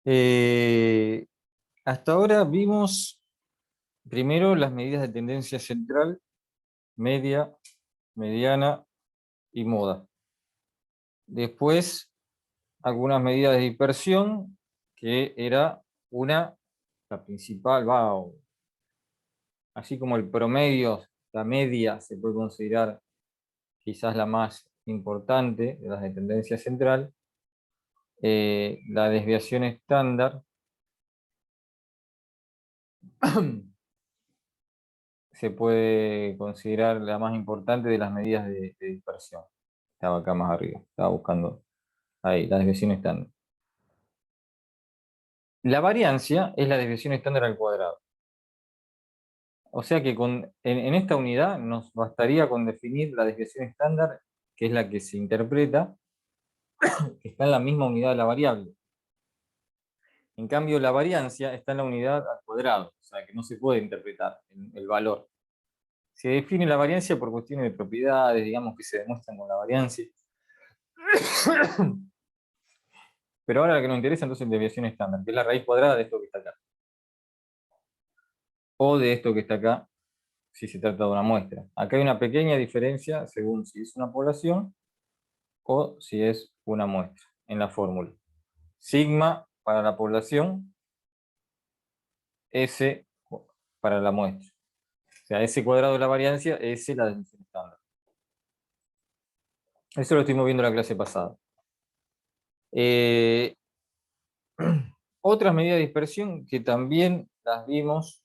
Eh, Hasta ahora vimos primero las medidas de tendencia central, media, mediana y moda. Después, algunas medidas de dispersión, que era la principal, así como el promedio, la media se puede considerar quizás la más importante de las de tendencia central. La desviación estándar se puede considerar la más importante de las medidas de dispersión. Estaba acá más arriba, estaba buscando ahí, la desviación estándar. La variancia es la desviación estándar al cuadrado. O sea que en esta unidad nos bastaría con definir la desviación estándar, que es la que se interpreta, que está en la misma unidad de la variable. En cambio, la variancia está en la unidad al cuadrado, o sea que no se puede interpretar el valor. Se define la variancia por cuestiones de propiedades, digamos, que se demuestran con la variancia. Pero ahora lo que nos interesa entonces es la desviación estándar, que es la raíz cuadrada de esto que está acá. O de esto que está acá, si se trata de una muestra. Acá hay una pequeña diferencia según si es una población o si es una muestra en la fórmula. Sigma para la población, S para la muestra. O sea, S cuadrado de la variancia, S la desviación estándar. Eso lo estuvimos viendo en la clase pasada. Otras medidas de dispersión que también las vimos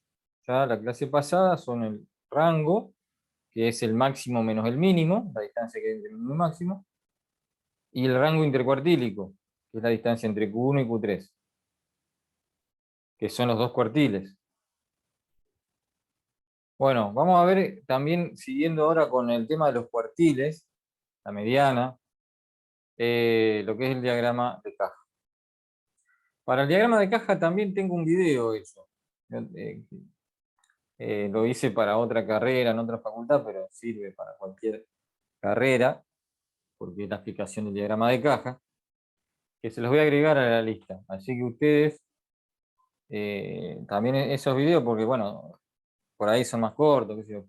ya la clase pasada son el rango, que es el máximo menos el mínimo, la distancia que hay entre el mínimo y el máximo, y el rango intercuartílico, que es la distancia entre Q1 y Q3, que son los dos cuartiles. Bueno, vamos a ver también, siguiendo ahora con el tema de los cuartiles, la mediana, lo que es el diagrama de caja. Para el diagrama de caja también tengo un video hecho. Lo hice para otra carrera, en otra facultad, pero sirve para cualquier carrera, porque es la explicación del diagrama de caja, que se los voy a agregar a la lista. Así que ustedes, también esos videos, porque bueno, por ahí son más cortos, qué sé yo,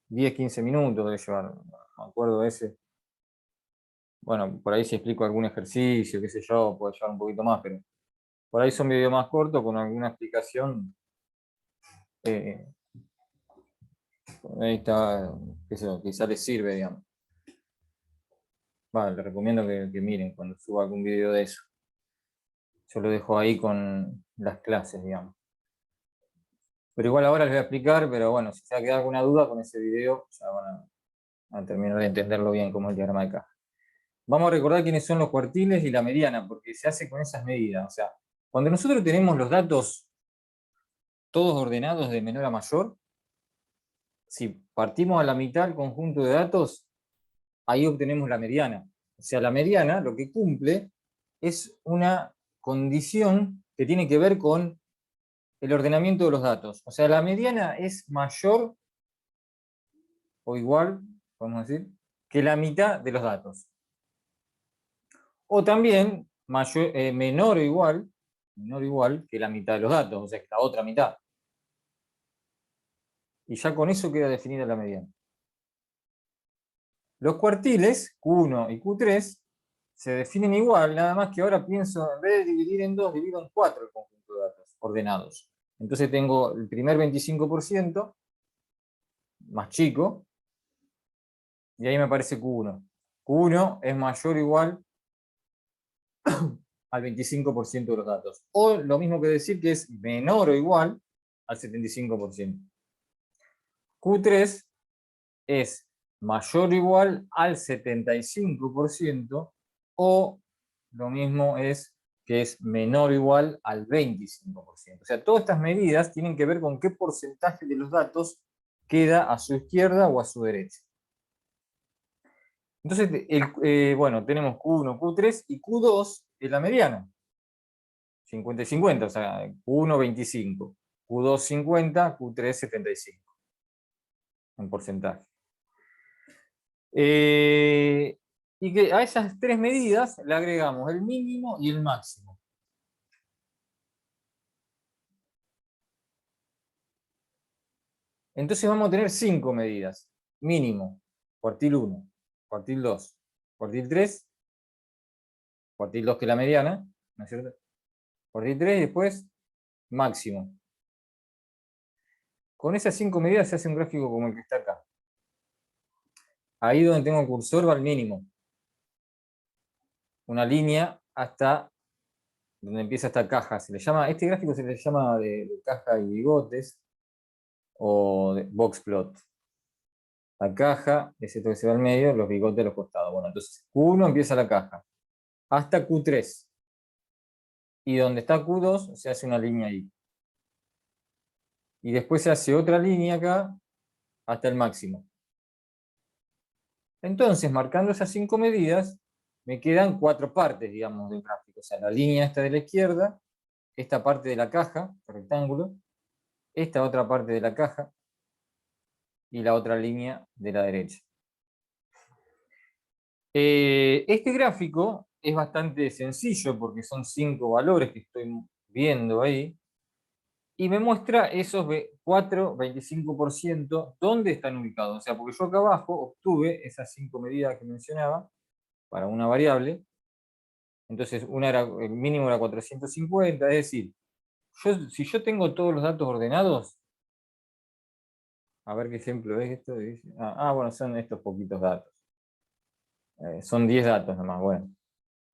10, 15 minutos debe llevar, no me acuerdo de ese. Bueno, por ahí si explico algún ejercicio, qué sé yo, puede llevar un poquito más, pero por ahí son videos más cortos con alguna explicación. eh, Ahí está, qué sé yo, quizá les sirve, digamos. Vale, les recomiendo que miren cuando suba algún video de eso. Yo lo dejo ahí con las clases, digamos. Pero igual ahora les voy a explicar, pero bueno, si se ha quedado alguna duda con ese video, ya van a terminar de entenderlo bien como el diagrama de caja. Vamos a recordar quiénes son los cuartiles y la mediana, porque se hace con esas medidas. O sea, cuando nosotros tenemos los datos todos ordenados de menor a mayor, si partimos a la mitad del conjunto de datos, ahí obtenemos la mediana. O sea, la mediana lo que cumple es una condición que tiene que ver con el ordenamiento de los datos. O sea, la mediana es mayor o igual, podemos decir, que la mitad de los datos. O también menor o igual que la mitad de los datos, o sea, que la otra mitad. Y ya con eso queda definida la mediana. Los cuartiles, Q1 y Q3, se definen igual, nada más que ahora pienso, en vez de dividir en 2, divido en 4 el conjunto de datos ordenados. Entonces tengo el primer 25% más chico, y ahí me aparece Q1. Q1 es mayor o igual al 25% de los datos. O lo mismo que decir que es menor o igual al 75%. Q3 es mayor o igual al 75%, o lo mismo es que es menor o igual al 25%. O sea, todas estas medidas tienen que ver con qué porcentaje de los datos queda a su izquierda o a su derecha. Entonces, bueno, tenemos Q1, Q3 y Q2 es la mediana. 50 y 50, o sea, Q1 25, Q2 50, Q3 75. en porcentaje. Y que a esas tres medidas le agregamos el mínimo y el máximo. Entonces vamos a tener 5 medidas. Mínimo, cuartil 1, cuartil 2, cuartil 3, cuartil 2 que es la mediana, ¿no es cierto? Cuartil 3 y después máximo. Con esas 5 medidas se hace un gráfico como el que está acá. Ahí donde tengo el cursor va al mínimo. Una línea hasta donde empieza esta caja. Se le llama, este gráfico se le llama de caja y bigotes o de box plot. La caja es esto que se ve al medio, los bigotes a los costados. Bueno, entonces Q1 empieza la caja hasta Q3. Y donde está Q2 se hace una línea ahí. Y después se hace otra línea acá hasta el máximo. Entonces, marcando esas 5 medidas, me quedan 4 partes, digamos, del gráfico. O sea, la línea esta de la izquierda, esta parte de la caja, el rectángulo, esta otra parte de la caja y la otra línea de la derecha. Este gráfico es bastante sencillo porque son 5 valores que estoy viendo ahí y me muestra esos 4, 25%, dónde están ubicados. O sea, porque yo acá abajo obtuve esas 5 medidas que mencionaba para una variable. Entonces, el mínimo era 450, es decir, si yo tengo todos los datos ordenados, a ver qué ejemplo es esto. Bueno, son estos poquitos datos. Son 10 datos nomás, bueno.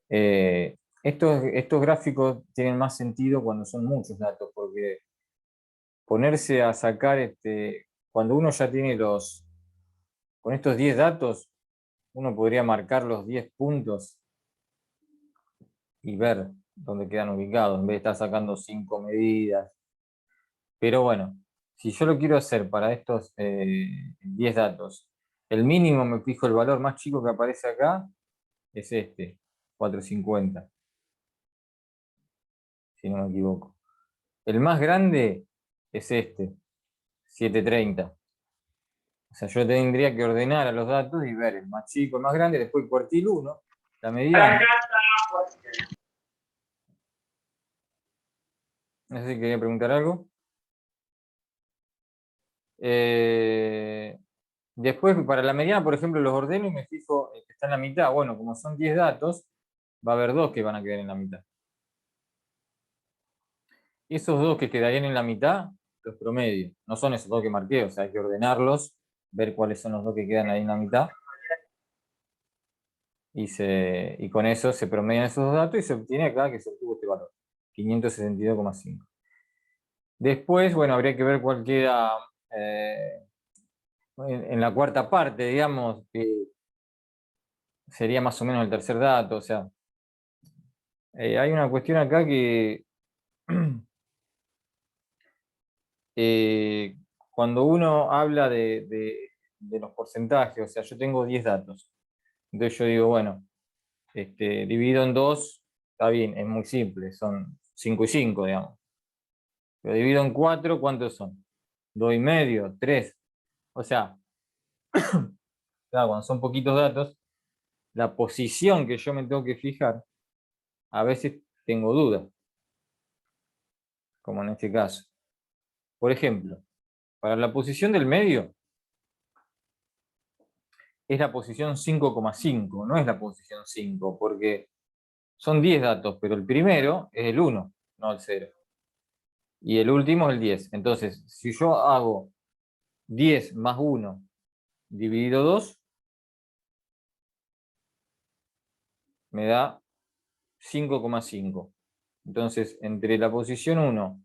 Estos gráficos tienen más sentido cuando son muchos datos, porque ponerse a sacar, cuando uno ya tiene con estos 10 datos, uno podría marcar los 10 puntos y ver dónde quedan ubicados, en vez de estar sacando 5 medidas. Pero bueno, si yo lo quiero hacer para estos 10 datos, el mínimo me fijo el valor más chico que aparece acá, es 450, si no me equivoco. El más grande es 730. O sea, yo tendría que ordenar a los datos y ver el más chico, el más grande, después el cuartil 1, la mediana. No sé si quería preguntar algo. Después, para la mediana, por ejemplo, los ordeno y me fijo que está en la mitad. Bueno, como son 10 datos, va a haber 2 que van a quedar en la mitad. Esos 2 que quedarían en la mitad, los promedio. No son esos 2 que marqué, o sea, hay que ordenarlos, ver cuáles son los 2 que quedan ahí en la mitad. Y con eso se promedian esos 2 datos y se obtiene acá que se obtuvo este valor, 562,5. Después, bueno, habría que ver cuál queda en la cuarta parte, digamos, que sería más o menos el tercer dato. O sea, hay una cuestión acá que cuando uno habla de los porcentajes, o sea, yo tengo 10 datos. Entonces yo digo, bueno, dividido en 2, está bien, es muy simple, son 5 y 5, digamos. Pero dividido en 4, ¿cuántos son? 2 y medio, 3. O sea, claro, cuando son poquitos datos, la posición que yo me tengo que fijar, a veces tengo dudas, como en este caso. Por ejemplo, para la posición del medio, es la posición 5,5, no es la posición 5, porque son 10 datos, pero el primero es el 1, no el 0. Y el último es el 10. Entonces, si yo hago 10 más 1 dividido 2, me da 5,5. Entonces, entre la posición 1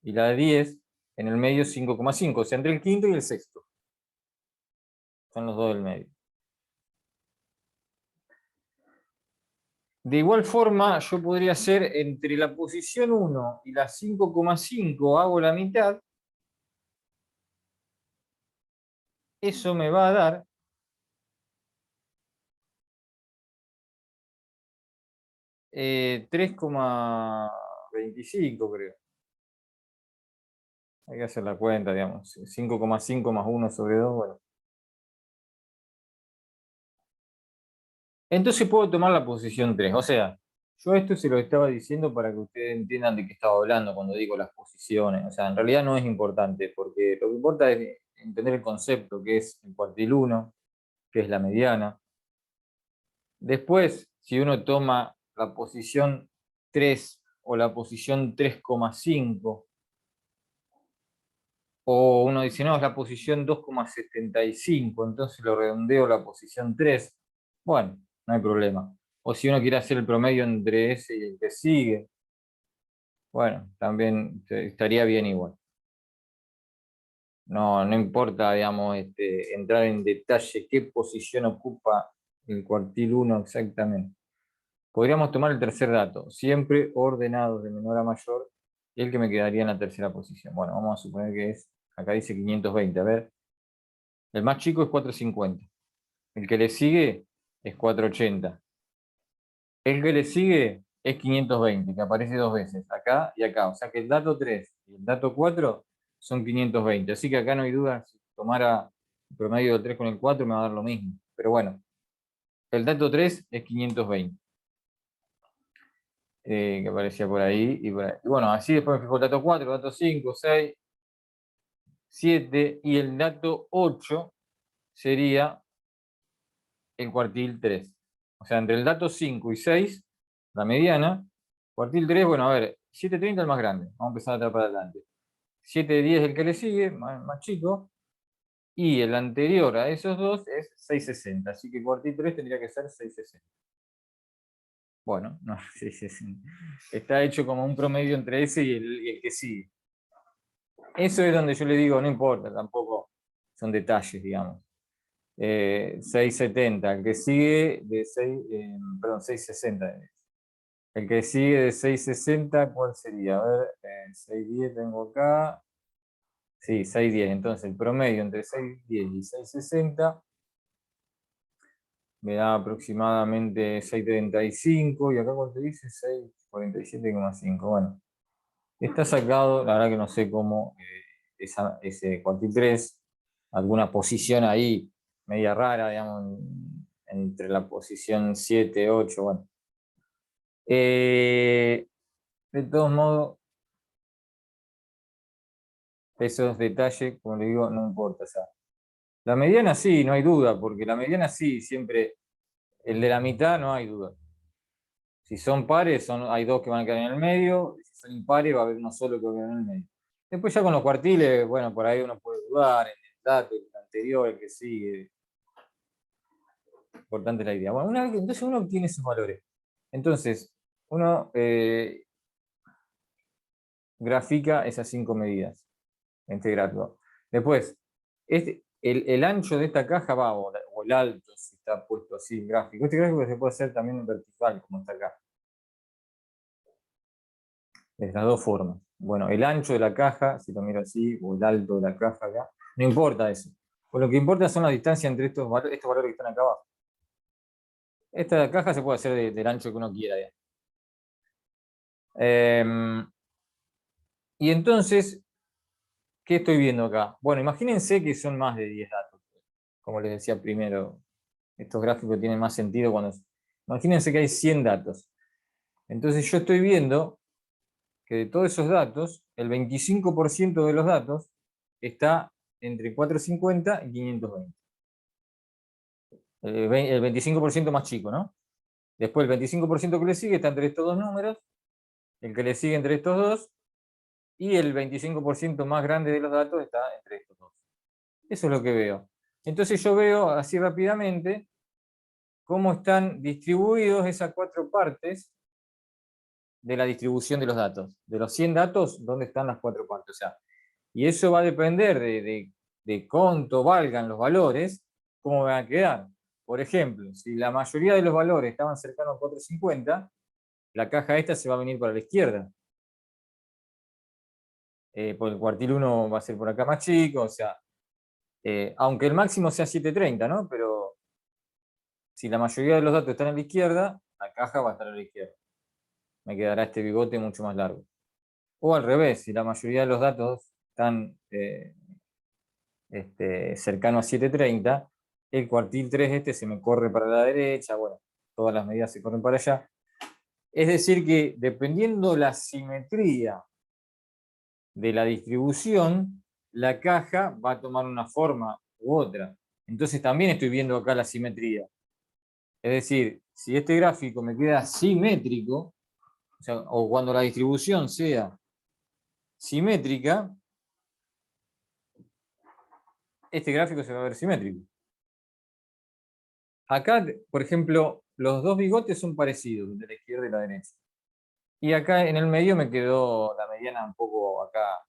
y la de 10, en el medio 5,5. O sea, entre el quinto y el sexto. Son los dos del medio. De igual forma, yo podría hacer entre la posición 1 y la 5,5, hago la mitad. Eso me va a dar 3,25, creo. Hay que hacer la cuenta, digamos. 5,5 más 1 sobre 2, bueno. Entonces puedo tomar la posición 3. O sea, yo esto se lo estaba diciendo para que ustedes entiendan de qué estaba hablando cuando digo las posiciones. O sea, en realidad no es importante, porque lo que importa es entender el concepto, que es el cuartil 1, que es la mediana. Después, si uno toma la posición 3 o la posición 3,5, o uno dice, no, es la posición 2,75, entonces lo redondeo a la posición 3, bueno, no hay problema. O si uno quiere hacer el promedio entre ese y el que sigue, bueno, también estaría bien igual. No, no importa, digamos, entrar en detalle qué posición ocupa el cuartil 1 exactamente. Podríamos tomar el tercer dato, siempre ordenados de menor a mayor, y el que me quedaría en la tercera posición. Bueno, vamos a suponer que es, acá dice 520, a ver, el más chico es 450, el que le sigue es 480, el que le sigue es 520, que aparece dos veces, acá y acá, o sea que el dato 3 y el dato 4 son 520, así que acá no hay duda, si tomara el promedio del 3 con el 4 me va a dar lo mismo, pero bueno, el dato 3 es 520. Que aparecía por ahí y por ahí. Y bueno, así después me fijo el dato 4, dato 5, 6, 7 y el dato 8 sería el cuartil 3. O sea, entre el dato 5 y 6, la mediana, cuartil 3, bueno, a ver, 730 es el más grande, vamos a empezar a atrás para adelante. 710 es el que le sigue, más chico, y el anterior a esos dos es 660, así que cuartil 3 tendría que ser 660. Bueno, no, 660. Está hecho como un promedio entre ese y el que sigue. Eso es donde yo le digo, no importa, tampoco son detalles, digamos. 670, el que sigue de 6, perdón, 660. El que sigue de 660, ¿cuál sería? A ver, 610 tengo acá. Sí, 610. Entonces, el promedio entre 610 y 660 me da aproximadamente 635. Y acá, ¿cuánto dice? 647,5. Bueno, está sacado, la verdad que no sé cómo, ese cuartil 3, alguna posición ahí media rara, digamos, entre la posición 7, 8, bueno. De todos modos, esos detalles, como le digo, no importa. O sea, la mediana sí, no hay duda, porque la mediana sí, siempre, el de la mitad no hay duda. Si son pares, hay dos que van a quedar en el medio, si son impares va a haber uno solo que va a quedar en el medio. Después ya con los cuartiles, bueno, por ahí uno puede dudar en el dato, el anterior, el que sigue. Importante la idea. Bueno, entonces uno obtiene esos valores. Entonces, uno grafica esas 5 medidas en este gráfico. Después, el ancho de esta caja va, o el alto, si está puesto así en gráfico. Este gráfico se puede hacer también en vertical, como está acá. De las dos formas. Bueno, el ancho de la caja, si lo miro así, o el alto de la caja acá, no importa eso. Pues lo que importa son las distancias entre estos valores que están acá abajo. Esta caja se puede hacer del ancho que uno quiera. Y entonces, ¿qué estoy viendo acá? Bueno, imagínense que son más de 10 datos. Como les decía primero, estos gráficos tienen más sentido cuando... Imagínense que hay 100 datos. Entonces yo estoy viendo que de todos esos datos, el 25% de los datos está entre 450 y 520. El 25% más chico, ¿no? Después el 25% que le sigue está entre estos dos números, el que le sigue entre estos dos, y el 25% más grande de los datos está entre estos dos. Eso es lo que veo. Entonces yo veo así rápidamente cómo están distribuidos esas 4 partes de la distribución de los datos. De los 100 datos, ¿dónde están las 4 partes? O sea, y eso va a depender de cuánto valgan los valores, cómo van a quedar. Por ejemplo, si la mayoría de los valores estaban cercanos a 450, la caja esta se va a venir para la izquierda. Porque el cuartil 1 va a ser por acá más chico, o sea, aunque el máximo sea 730, ¿no? Pero si la mayoría de los datos están a la izquierda, la caja va a estar a la izquierda. Me quedará este bigote mucho más largo. O al revés, si la mayoría de los datos están cercano a 730, el cuartil 3 se me corre para la derecha, bueno, todas las medidas se corren para allá. Es decir que dependiendo la simetría de la distribución, la caja va a tomar una forma u otra. Entonces también estoy viendo acá la simetría. Es decir, si este gráfico me queda simétrico, o sea, o cuando la distribución sea simétrica, este gráfico se va a ver simétrico. Acá, por ejemplo, los dos bigotes son parecidos, de la izquierda y la derecha. Y acá en el medio me quedó la mediana un poco acá,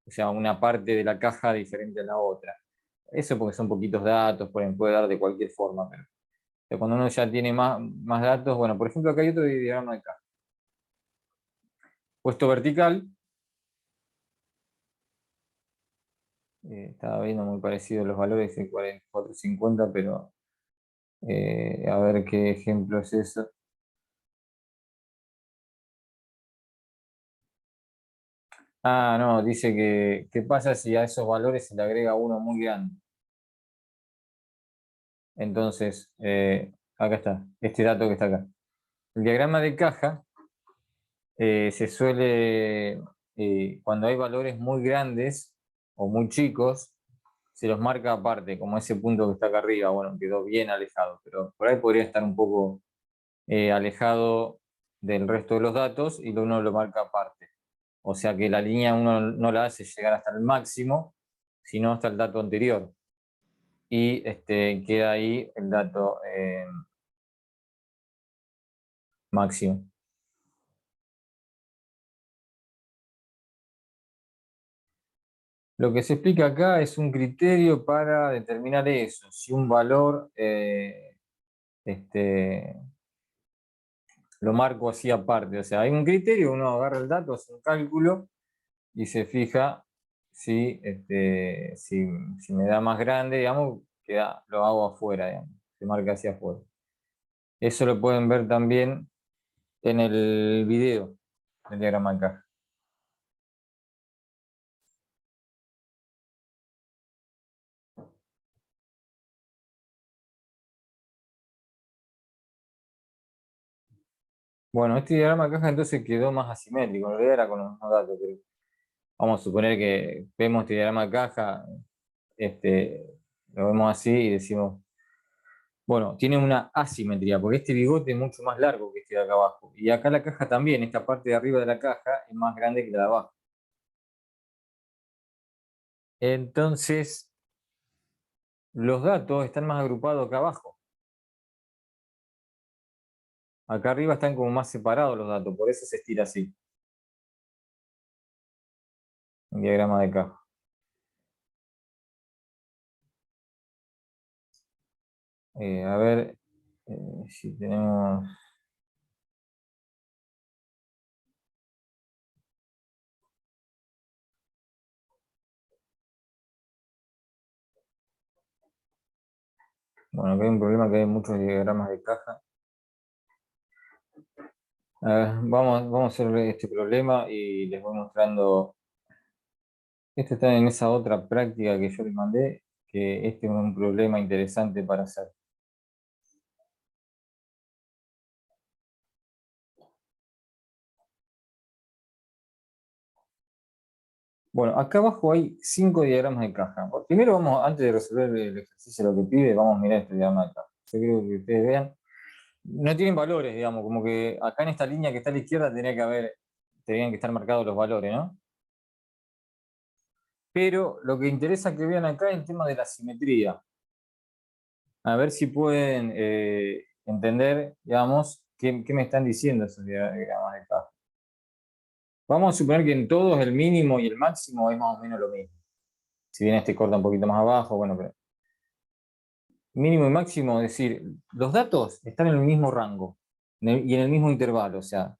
o sea, una parte de la caja diferente a la otra. Eso porque son poquitos datos, puede dar de cualquier forma, pero cuando uno ya tiene más datos, bueno, por ejemplo, acá hay otro diagrama de caja. Puesto vertical, estaba viendo muy parecido los valores de 44 y 50, pero a ver qué ejemplo es eso. Ah, no, dice que qué pasa si a esos valores se le agrega uno muy grande. Entonces, acá está, este dato que está acá. El diagrama de caja se suele, cuando hay valores muy grandes o muy chicos, se los marca aparte, como ese punto que está acá arriba. Bueno, quedó bien alejado, pero por ahí podría estar un poco alejado del resto de los datos y uno lo marca aparte. O sea que la línea uno no la hace llegar hasta el máximo, sino hasta el dato anterior. Y queda ahí el dato máximo. Lo que se explica acá es un criterio para determinar eso, si un valor lo marco así aparte. O sea, hay un criterio, uno agarra el dato, hace un cálculo y se fija si me da más grande, digamos, lo hago afuera, digamos, se marca hacia afuera. Eso lo pueden ver también en el video del diagrama de caja. Bueno, este diagrama de caja entonces quedó más asimétrico, en realidad era con los mismos datos, pero vamos a suponer que vemos este diagrama de caja, este, lo vemos así y decimos, bueno, tiene una asimetría, porque este bigote es mucho más largo que este de acá abajo. Y acá la caja también, esta parte de arriba de la caja es más grande que la de abajo. Entonces, los datos están más agrupados acá abajo. Acá arriba están como más separados los datos, por eso se estira así. Un diagrama de caja. A ver si tenemos... Bueno, acá hay un problema que hay muchos diagramas de caja. Vamos a hacer este problema y les voy mostrando. Esto está en esa otra práctica que yo les mandé, que este es un problema interesante para hacer. Bueno, acá abajo hay 5 diagramas de caja. Primero vamos, antes de resolver el ejercicio lo que pide, vamos a mirar este diagrama de caja. Yo quiero que ustedes vean. No tienen valores, digamos, como que acá en esta línea que está a la izquierda tenían que estar marcados los valores, ¿no? Pero lo que interesa que vean acá es el tema de la simetría. A ver si pueden entender, digamos, qué me están diciendo esos diagramas de caja. Vamos a suponer que en todos el mínimo y el máximo es más o menos lo mismo. Si bien este corta un poquito más abajo, bueno, pero mínimo y máximo, es decir, los datos están en el mismo rango y en el mismo intervalo, o sea,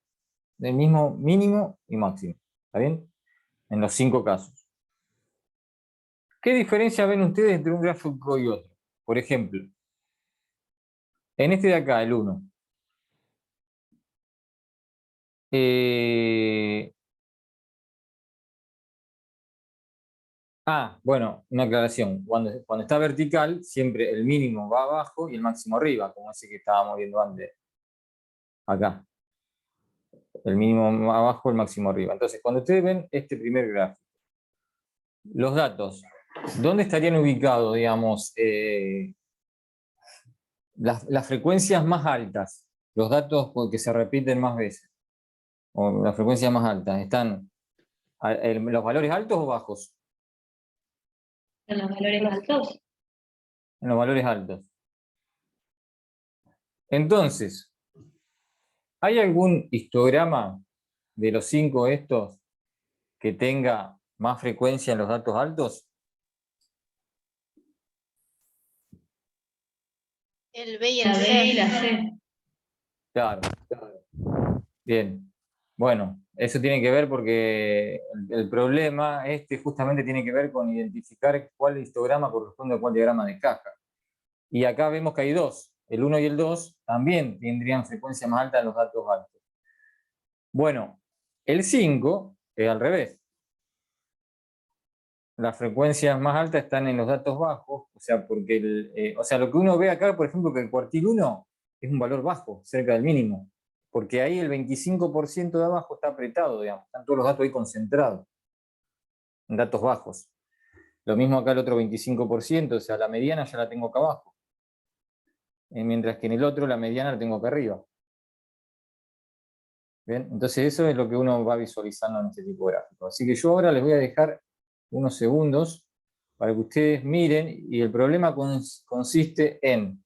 en el mismo mínimo y máximo. ¿Está bien? En los 5 casos. ¿Qué diferencia ven ustedes entre un gráfico y otro? Por ejemplo, en este de acá, el 1. Bueno, una aclaración. Cuando está vertical, siempre el mínimo va abajo y el máximo arriba, como ese que estábamos viendo antes. Acá. El mínimo abajo, el máximo arriba. Entonces, cuando ustedes ven este primer gráfico, los datos, ¿dónde estarían ubicados, digamos, las frecuencias más altas? Los datos que se repiten más veces, o las frecuencias más altas, ¿están en los valores altos o bajos? En los valores altos. En los valores altos. Entonces, ¿hay algún histograma de los 5 estos que tenga más frecuencia en los datos altos? El B y La el B y C. la C. Claro. Bien. Bueno, eso tiene que ver porque el problema justamente tiene que ver con identificar cuál histograma corresponde a cuál diagrama de caja. Y acá vemos que hay dos. El 1 y el 2 también tendrían frecuencia más alta en los datos altos. Bueno, el 5 es al revés. Las frecuencias más altas están en los datos bajos, o sea, lo que uno ve acá, por ejemplo, que el cuartil 1 es un valor bajo, cerca del mínimo, porque ahí el 25% de abajo está apretado, digamos, están todos los datos ahí concentrados, en datos bajos. Lo mismo acá el otro 25%, o sea, la mediana ya la tengo acá abajo, mientras que en el otro la mediana la tengo acá arriba. ¿Bien? Entonces eso es lo que uno va visualizando en este tipo de gráficos. Así que yo ahora les voy a dejar unos segundos para que ustedes miren, y el problema consiste en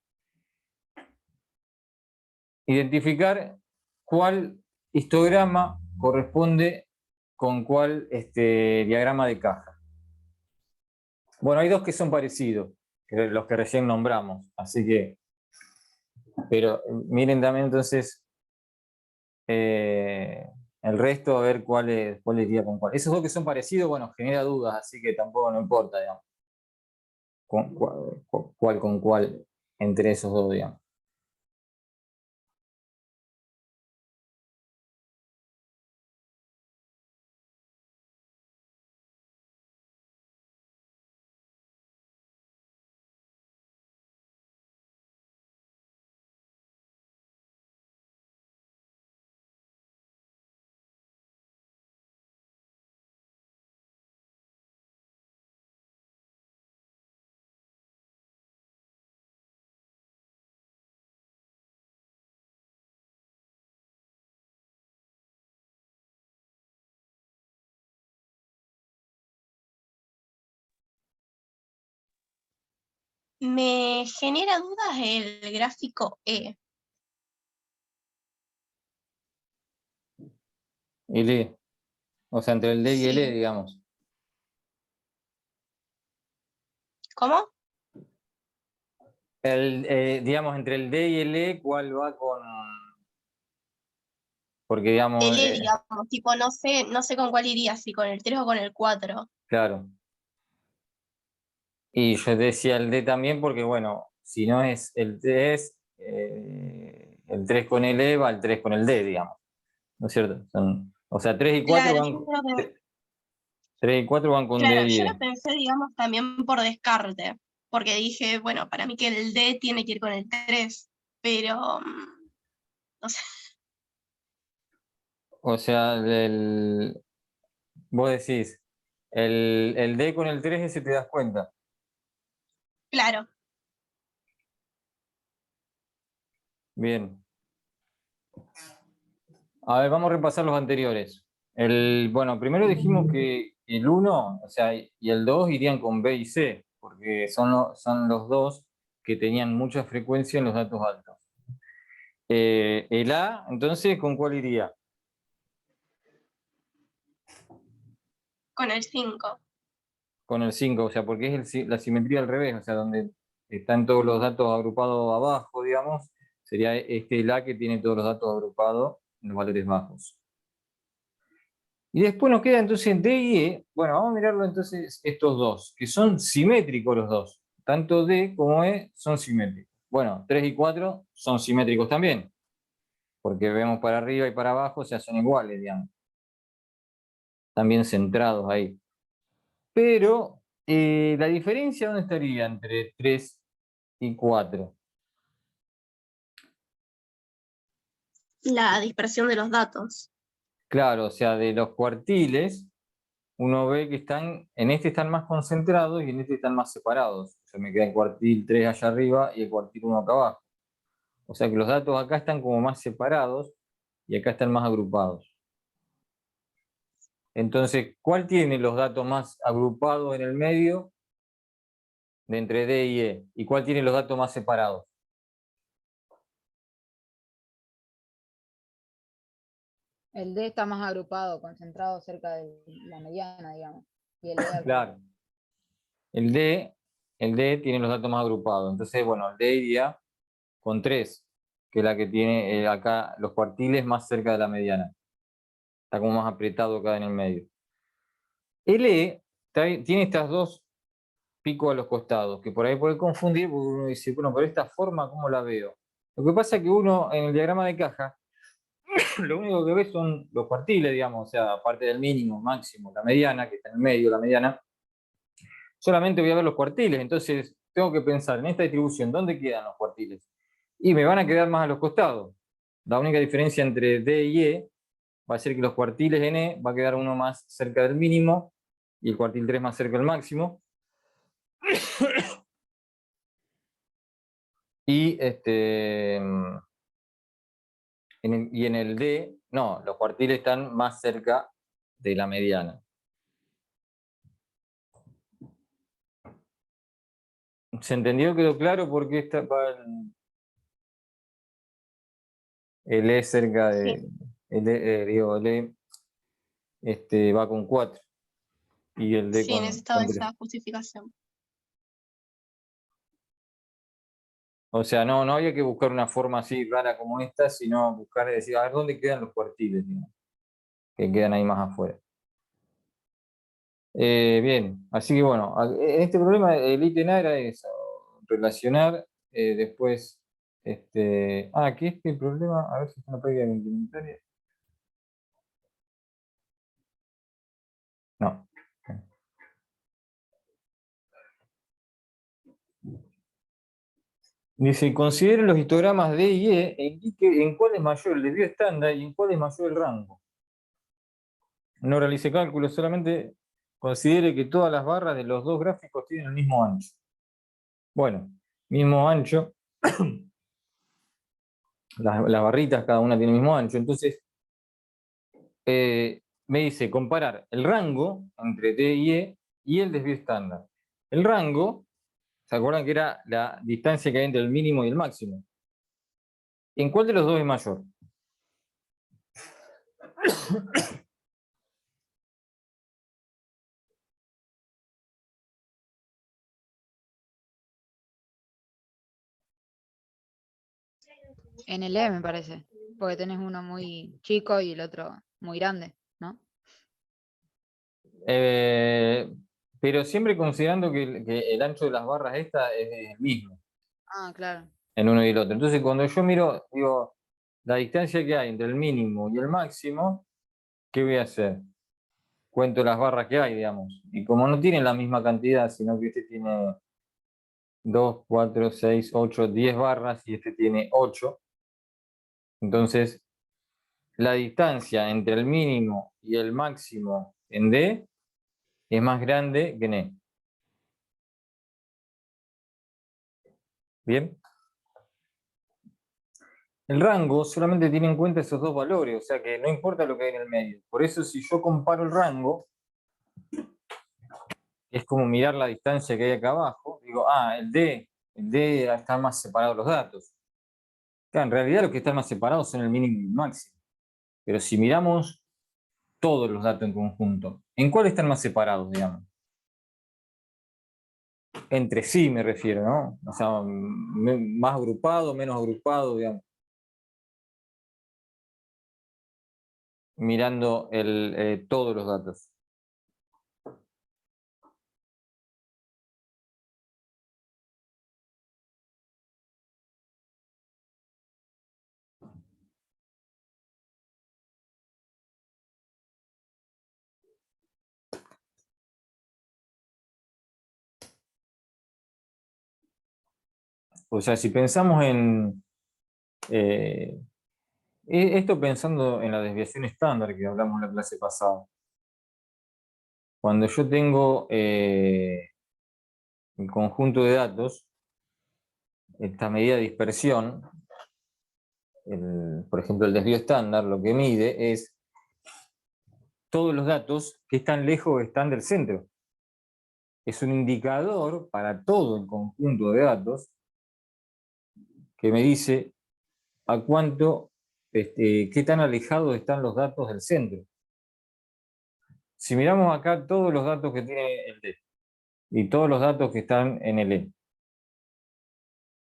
identificar cuál histograma corresponde con cuál diagrama de caja. Bueno, hay dos que son parecidos, los que recién nombramos, así que, pero miren también entonces el resto, a ver cuál iría con cuál. Esos dos que son parecidos, bueno, genera dudas, así que tampoco no importa, digamos, cuál con cuál entre esos dos, digamos. Me genera dudas el gráfico E. L, o sea, entre el D y el E, Sí. digamos. ¿Cómo? Digamos, entre el D y el E, ¿cuál va con...? Porque, digamos, El E, digamos, tipo, no sé con cuál iría, si con el 3 o con el 4. claro. Y yo decía el D también porque, bueno, si no es el 3, el 3 con el E va el 3 con el D, digamos. ¿No es cierto? O sea, 3 y 4 Claro, van, 3 y 4 van con D y yo lo E. pensé, digamos, también por descarte, porque dije, bueno, para mí que el D tiene que ir con el 3, pero, no sé, O sea, vos decís, el D con el 3, ese te das cuenta. claro. Bien. A ver, vamos a repasar los anteriores. Bueno, primero dijimos que el 1, o sea, y el 2 irían con B y C, porque son los dos que tenían mucha frecuencia en los datos altos. El A, entonces, ¿con cuál iría? Con el 5. Con el 5, o sea, porque es la simetría al revés, o sea, donde están todos los datos agrupados abajo, digamos, sería el A que tiene todos los datos agrupados en los valores bajos. Y después nos queda entonces D y E. Bueno, vamos a mirarlo entonces estos dos, que son simétricos los dos. Tanto D como E son simétricos. Bueno, 3 y 4 son simétricos también, porque vemos para arriba y para abajo, o sea, son iguales, digamos. Están bien centrados ahí. Pero La diferencia, ¿dónde estaría entre 3 y 4? La dispersión de los datos. Claro, o sea, de los cuartiles, uno ve que en este están más concentrados y en este están más separados. O sea, me queda el cuartil 3 allá arriba y el cuartil 1 acá abajo. O sea que los datos acá están como más separados y acá están más agrupados. Entonces, ¿cuál tiene los datos más agrupados en el medio de entre D y E? ¿Y cuál tiene los datos más separados? El D está más agrupado, concentrado cerca de la mediana, digamos. Y el E al Claro. revés. El D tiene los datos más agrupados. Entonces, bueno, el D iría con 3, que es la que tiene acá los cuartiles más cerca de la mediana. Está como más apretado acá en el medio. El E tiene estas dos picos a los costados, que por ahí puede confundir, porque uno dice, bueno, pero esta forma, ¿cómo la veo? Lo que pasa es que uno en el diagrama de caja, lo único que ve son los cuartiles, digamos, o sea, aparte del mínimo, máximo, la mediana, que está en el medio, la mediana, solamente voy a ver los cuartiles, entonces tengo que pensar en esta distribución, ¿dónde quedan los cuartiles? Y me van a quedar más a los costados. La única diferencia entre D y E va a ser que los cuartiles en E va a quedar uno más cerca del mínimo y el cuartil 3 más cerca del máximo. Y en el D, no, los cuartiles están más cerca de la mediana. ¿Se entendió? ¿Quedó claro por qué está el E cerca de... Sí, el E va con 4 y el D sí, necesitaba con 3. esa justificación. O sea, no había que buscar una forma así rara como esta, sino buscar y decir, a ver, ¿dónde quedan los cuartiles, digamos, que quedan ahí más afuera? Bien, así que bueno, en este problema el ítem A era eso, relacionar, después, aquí este problema, a ver si está en la práctica complementaria. No. Dice, considere los histogramas D y E e indique en cuál es mayor el desvío estándar y en cuál es mayor el rango. No realice cálculos, solamente considere que todas las barras de los dos gráficos tienen el mismo ancho. Bueno, mismo ancho, las barritas cada una tiene el mismo ancho, entonces me dice comparar el rango entre D y E y el desvío estándar. El rango, ¿se acuerdan que era la distancia que hay entre el mínimo y el máximo? ¿En cuál de los dos es mayor? En el E me parece. Porque tenés uno muy chico y el otro muy grande, ¿no? Eh, pero siempre considerando que el ancho de las barras esta es el mismo Ah, claro. en uno y el otro. Entonces, cuando yo miro, digo, la distancia que hay entre el mínimo y el máximo, ¿qué voy a hacer? Cuento las barras que hay, digamos. Y como no tienen la misma cantidad, sino que este tiene 2, 4, 6, 8, 10 barras y este tiene 8, entonces la distancia entre el mínimo y el máximo en D es más grande que en E. ¿Bien? El rango solamente tiene en cuenta esos dos valores, o sea que no importa lo que hay en el medio. Por eso si yo comparo el rango, es como mirar la distancia que hay acá abajo, digo, el D están más separados los datos. Claro, en realidad los que están más separados son el mínimo y el máximo. Pero si miramos todos los datos en conjunto, ¿en cuál están más separados, digamos? Entre sí me refiero, ¿no? O sea, más agrupado, menos agrupado, digamos. Mirando todos los datos. O sea, si pensamos en esto pensando en la desviación estándar que hablamos en la clase pasada. Cuando yo tengo el conjunto de datos, esta medida de dispersión, por ejemplo, el desvío estándar, lo que mide es todos los datos que están lejos o están del centro. Es un indicador para todo el conjunto de datos que me dice a cuánto, qué tan alejados están los datos del centro. Si miramos acá todos los datos que tiene el D y todos los datos que están en el E,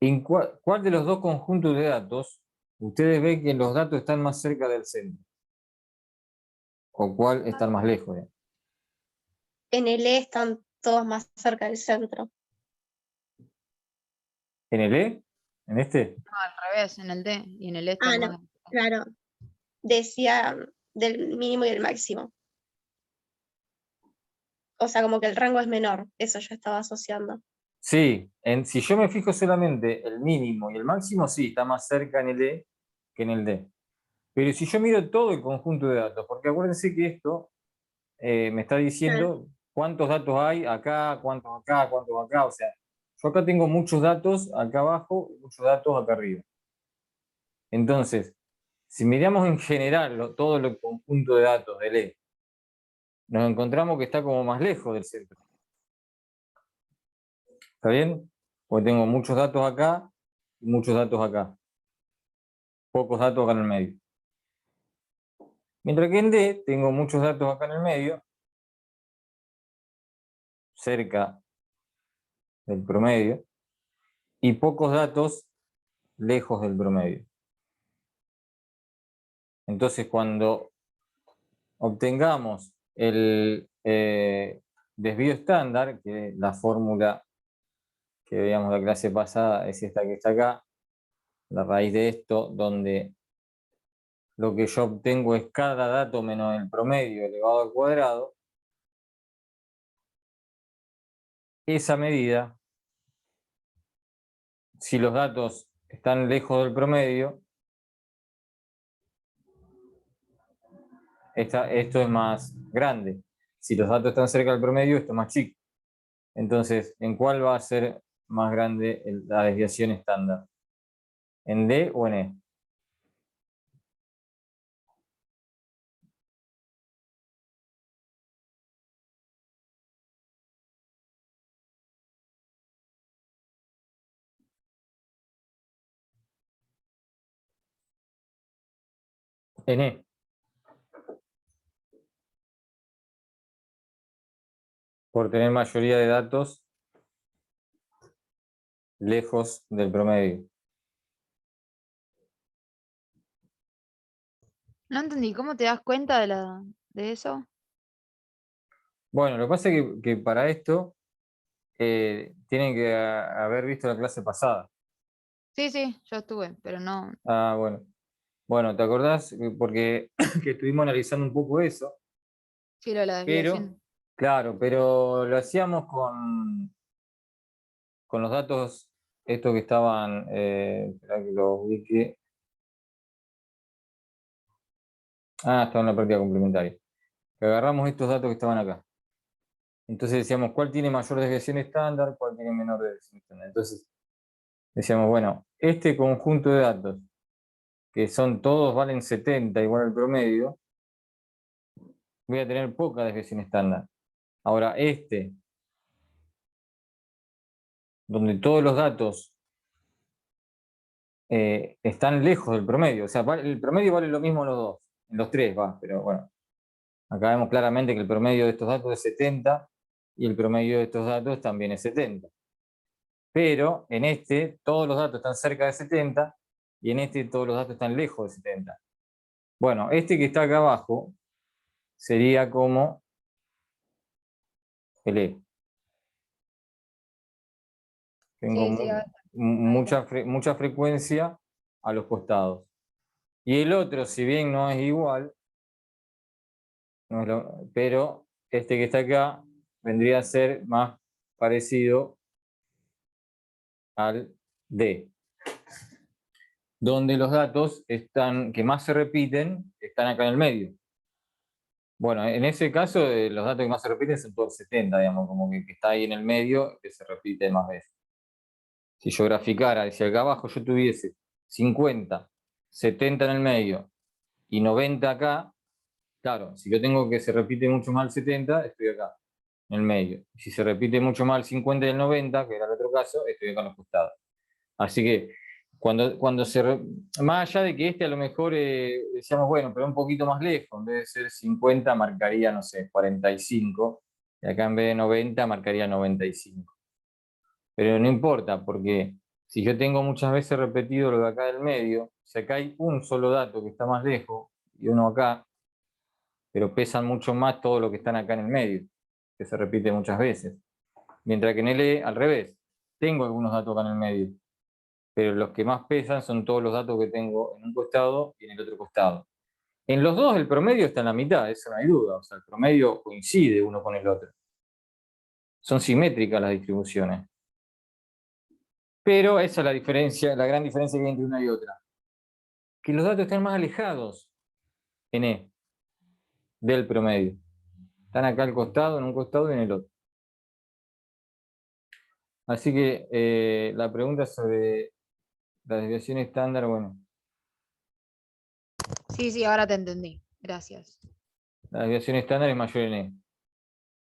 ¿en cuál de los dos conjuntos de datos ustedes ven que los datos están más cerca del centro? ¿O cuál están más lejos? En el E están todos más cerca del centro. ¿En el E? ¿En este? No, al revés, en el D y en el E Ah, están no, más. claro. Decía del mínimo y el máximo. O sea, como que el rango es menor. Eso yo estaba asociando. Sí, si yo me fijo solamente el mínimo y el máximo, sí, está más cerca en el E que en el D. Pero si yo miro todo el conjunto de datos, porque acuérdense que esto me está Claro. diciendo cuántos datos hay acá, cuántos acá, o sea, yo acá tengo muchos datos acá abajo y muchos datos acá arriba. Entonces, si miramos en general todo el conjunto de datos del E, nos encontramos que está como más lejos del centro. ¿Está bien? Porque tengo muchos datos acá y muchos datos acá. Pocos datos acá en el medio. Mientras que en D tengo muchos datos acá en el medio, cerca del promedio, y pocos datos lejos del promedio. Entonces, cuando obtengamos el desvío estándar, que la fórmula que veíamos la clase pasada es esta que está acá, la raíz de esto, donde lo que yo obtengo es cada dato menos el promedio elevado al cuadrado, esa medida, si los datos están lejos del promedio, esto es más grande. Si los datos están cerca del promedio, esto es más chico. Entonces, ¿en cuál va a ser más grande la desviación estándar? ¿En D o en E? En E. Por tener mayoría de datos lejos del promedio. No entendí, ¿cómo te das cuenta de eso? Bueno, lo que pasa es que para esto tienen que haber visto la clase pasada. Sí, sí, yo estuve, pero no. Ah, bueno. Bueno, ¿te acordás? Porque que estuvimos analizando un poco eso, Sí, lo de la pero, desviación. claro, pero lo hacíamos con los datos, estos que estaban, esperá que los ubique. Estaban en la práctica complementaria. Que agarramos estos datos que estaban acá. Entonces decíamos, ¿cuál tiene mayor desviación estándar? ¿Cuál tiene menor desviación estándar? Entonces decíamos, bueno, este conjunto de datos, que son todos valen 70 igual al promedio, voy a tener poca desviación estándar. Ahora, donde todos los datos están lejos del promedio, o sea, el promedio vale lo mismo en los dos, en los tres va, pero bueno, acá vemos claramente que el promedio de estos datos es 70 y el promedio de estos datos también es 70. Pero en este todos los datos están cerca de 70 y en este todos los datos están lejos de 70. Bueno, este que está acá abajo sería como el E. Tengo Sí, sí, mucha frecuencia a los costados. Y el otro, si bien no es igual, pero este que está acá vendría a ser más parecido al D, donde los datos que más se repiten están acá en el medio. Bueno, en ese caso, los datos que más se repiten son todos 70, digamos, como que está ahí en el medio, que se repite más veces. Si yo graficara, si acá abajo yo tuviese 50, 70 en el medio y 90 acá, claro, si yo tengo que se repite mucho más el 70, estoy acá, en el medio. Si se repite mucho más el 50 y el 90, que era el otro caso, estoy acá en los costados. Así que más allá de que este a lo mejor decíamos, bueno, pero un poquito más lejos, en vez de ser 50 marcaría, no sé, 45, y acá en vez de 90 marcaría 95. Pero no importa, porque si yo tengo muchas veces repetido lo de acá del medio, si acá hay un solo dato que está más lejos y uno acá, pero pesan mucho más todo lo que están acá en el medio, que se repite muchas veces. Mientras que en L, al revés, tengo algunos datos acá en el medio, pero los que más pesan son todos los datos que tengo en un costado y en el otro costado. En los dos el promedio está en la mitad, eso no hay duda, o sea, el promedio coincide uno con el otro. Son simétricas las distribuciones. Pero esa es la diferencia, la gran diferencia que hay entre una y otra. Que los datos están más alejados en E del promedio. Están acá al costado, en un costado y en el otro. Así que la pregunta sobre la desviación estándar, bueno, Sí, ahora te entendí. Gracias. la desviación estándar es mayor en E.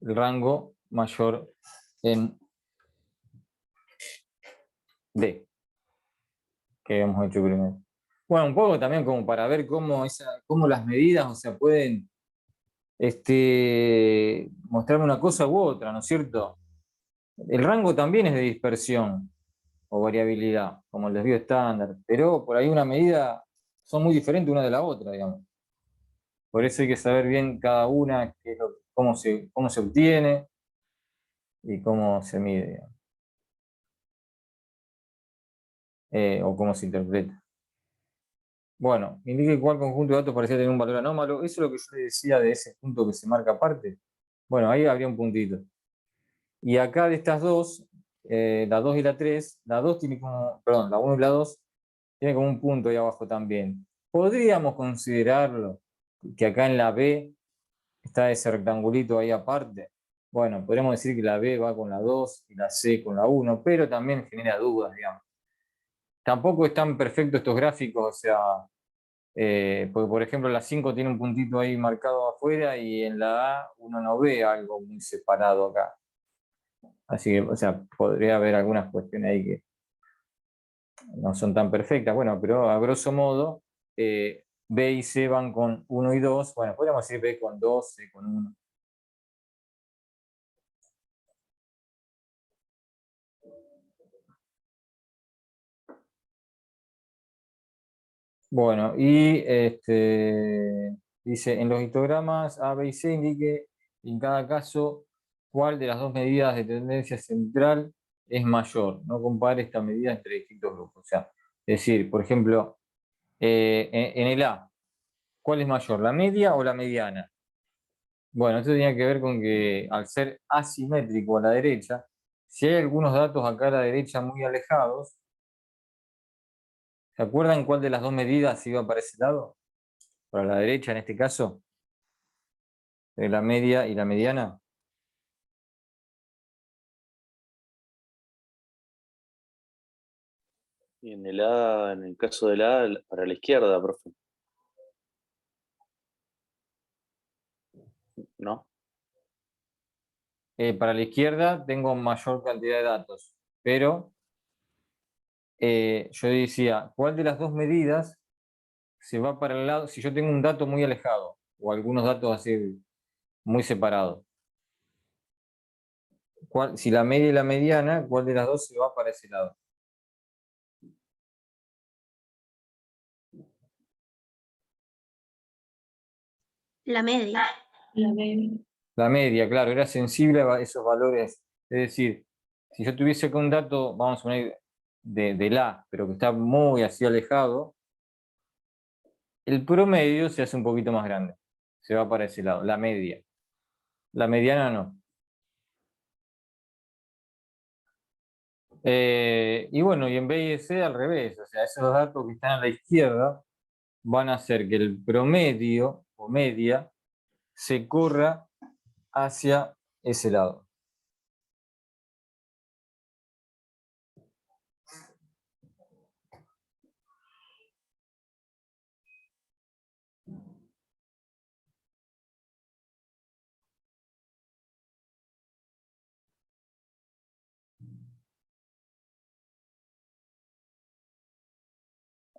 El rango mayor en D, que habíamos hecho primero. Bueno, un poco también como para ver cómo las medidas, o sea, pueden mostrarme una cosa u otra, ¿no es cierto? El rango también es de dispersión o variabilidad, como el desvío estándar, pero por ahí una medida son muy diferentes una de la otra, digamos. Por eso hay que saber bien cada una cómo se obtiene y cómo se mide, digamos. O cómo se interpreta. Bueno, indique cuál conjunto de datos parecía tener un valor anómalo. Eso es lo que yo le decía de ese punto que se marca aparte. Bueno, ahí habría un puntito. Y acá de estas dos, la 2 y la 3, la 2 tiene como, perdón, la 1 y la 2 tiene como un punto ahí abajo también. Podríamos considerarlo que acá en la B está ese rectangulito ahí aparte. Bueno, podríamos decir que la B va con la 2 y la C con la 1, pero también genera dudas, digamos. Tampoco están perfectos estos gráficos, o sea, porque por ejemplo la 5 tiene un puntito ahí marcado afuera y en la A uno no ve algo muy separado acá. Así que, o sea, podría haber algunas cuestiones ahí que no son tan perfectas. Bueno, pero a grosso modo, B y C van con 1 y 2. Bueno, podríamos decir B con 2, C con 1. Bueno, y dice, en los histogramas A, B y C indique en cada caso cuál de las dos medidas de tendencia central es mayor. No compare esta medida entre distintos grupos. O sea, es decir, por ejemplo, en el A, ¿cuál es mayor, la media o la mediana? Bueno, esto tenía que ver con que al ser asimétrico a la derecha, si hay algunos datos acá a la derecha muy alejados, ¿se acuerdan cuál de las dos medidas iba para ese lado? Para la derecha en este caso, la media y la mediana. Y en el A, en el caso del A, para la izquierda, profe. ¿No? Para la izquierda tengo mayor cantidad de datos, pero yo decía, ¿cuál de las dos medidas se va para el lado si yo tengo un dato muy alejado o algunos datos así muy separados? Si la media y la mediana, ¿cuál de las dos se va para ese lado? La media. La B. La media, claro, era sensible a esos valores. Es decir, si yo tuviese acá un dato, vamos a poner de la, pero que está muy así alejado, el promedio se hace un poquito más grande. Se va para ese lado, la media. La mediana no. Y bueno, y en B y C al revés, o sea, esos datos que están a la izquierda van a hacer que el promedio o media se corra hacia ese lado.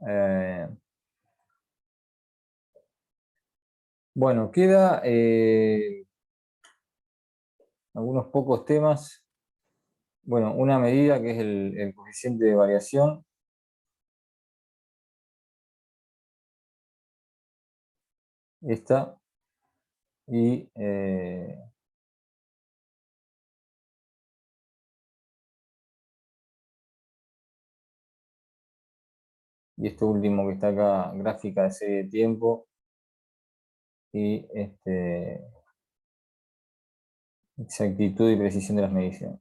Eh, bueno, queda algunos pocos temas. Bueno, una medida que es el coeficiente de variación. Esta. Y esto último que está acá, gráfica de serie de tiempo. Y exactitud y precisión de las mediciones.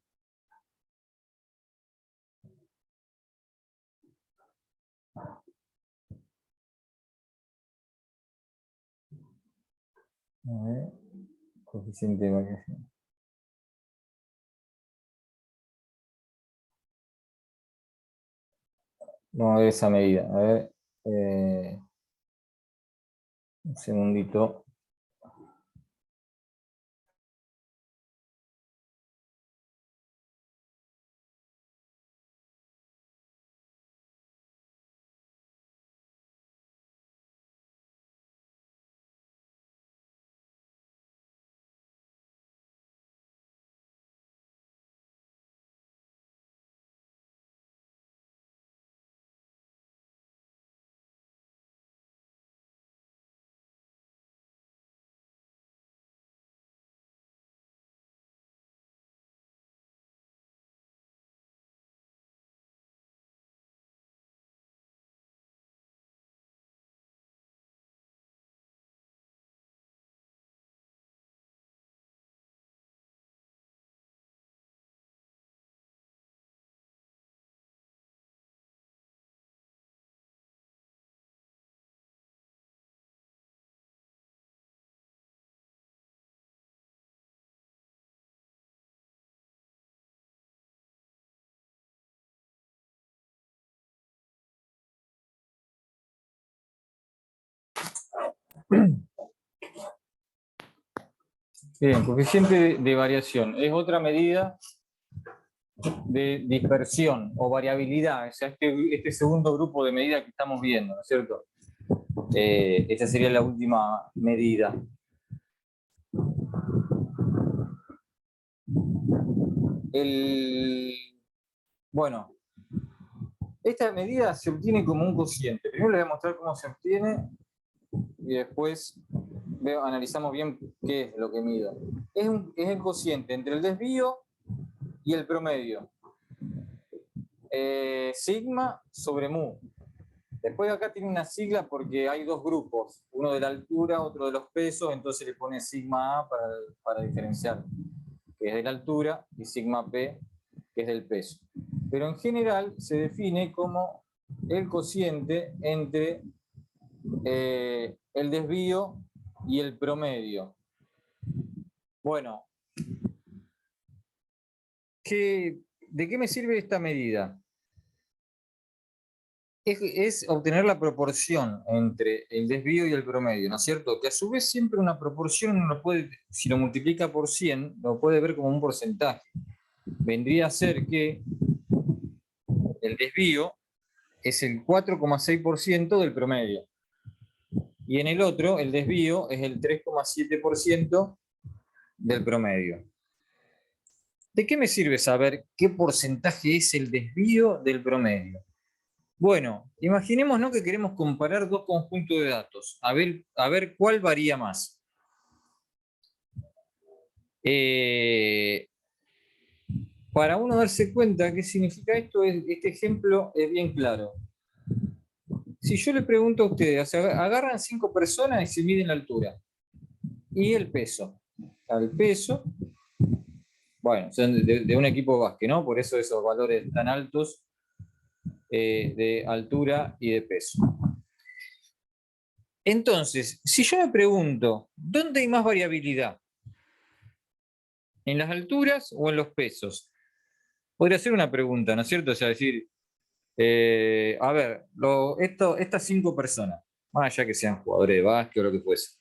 A ver, coeficiente de variación. Vamos a ver esa medida. A ver, un segundito. Bien, coeficiente de variación. Es otra medida de dispersión o variabilidad. O sea, este segundo grupo de medidas que estamos viendo, ¿no es cierto? Esta sería la última medida. Bueno, esta medida se obtiene como un cociente. Primero les voy a mostrar cómo se obtiene y después analizamos bien qué es lo que mido. Es el cociente entre el desvío y el promedio. Sigma sobre mu. Después acá tiene una sigla porque hay dos grupos, uno de la altura, otro de los pesos, entonces le pone sigma A para diferenciar, que es de la altura, y sigma P, que es del peso. Pero en general se define como el cociente entre el desvío y el promedio. Bueno, ¿de qué me sirve esta medida? Es obtener la proporción entre el desvío y el promedio, ¿no es cierto? Que a su vez siempre una proporción uno lo puede, si lo multiplica por 100, lo puede ver como un porcentaje. Vendría a ser que el desvío es el 4,6% del promedio. Y en el otro, el desvío es el 3,7% del promedio. ¿De qué me sirve saber qué porcentaje es el desvío del promedio? Bueno, imaginemos, ¿no?, que queremos comparar dos conjuntos de datos, a ver cuál varía más. Para uno darse cuenta qué significa esto, este ejemplo es bien claro. Si yo le pregunto a ustedes, o sea, agarran 5 personas y se miden la altura y el peso. El peso Bueno, son de un equipo de básquet, ¿no? Por eso esos valores tan altos de altura y de peso. Entonces, si yo me pregunto, ¿dónde hay más variabilidad? ¿En las alturas o en los pesos? Podría ser una pregunta, ¿no es cierto? O sea, decir, a ver, estas 5 personas, más allá que sean jugadores de básquet o lo que fuese,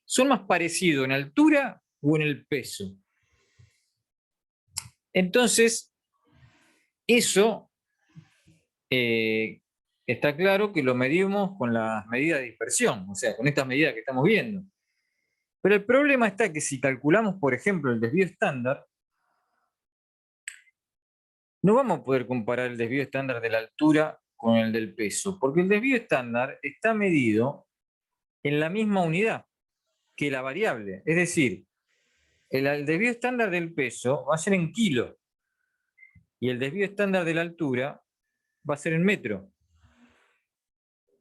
¿son más parecidos en altura o en el peso? Entonces, eso está claro que lo medimos con las medidas de dispersión, o sea, con estas medidas que estamos viendo. Pero el problema está que si calculamos, por ejemplo, el desvío estándar, no vamos a poder comparar el desvío estándar de la altura con el del peso, porque el desvío estándar está medido en la misma unidad que la variable. Es decir, el desvío estándar del peso va a ser en kilo y el desvío estándar de la altura va a ser en metro.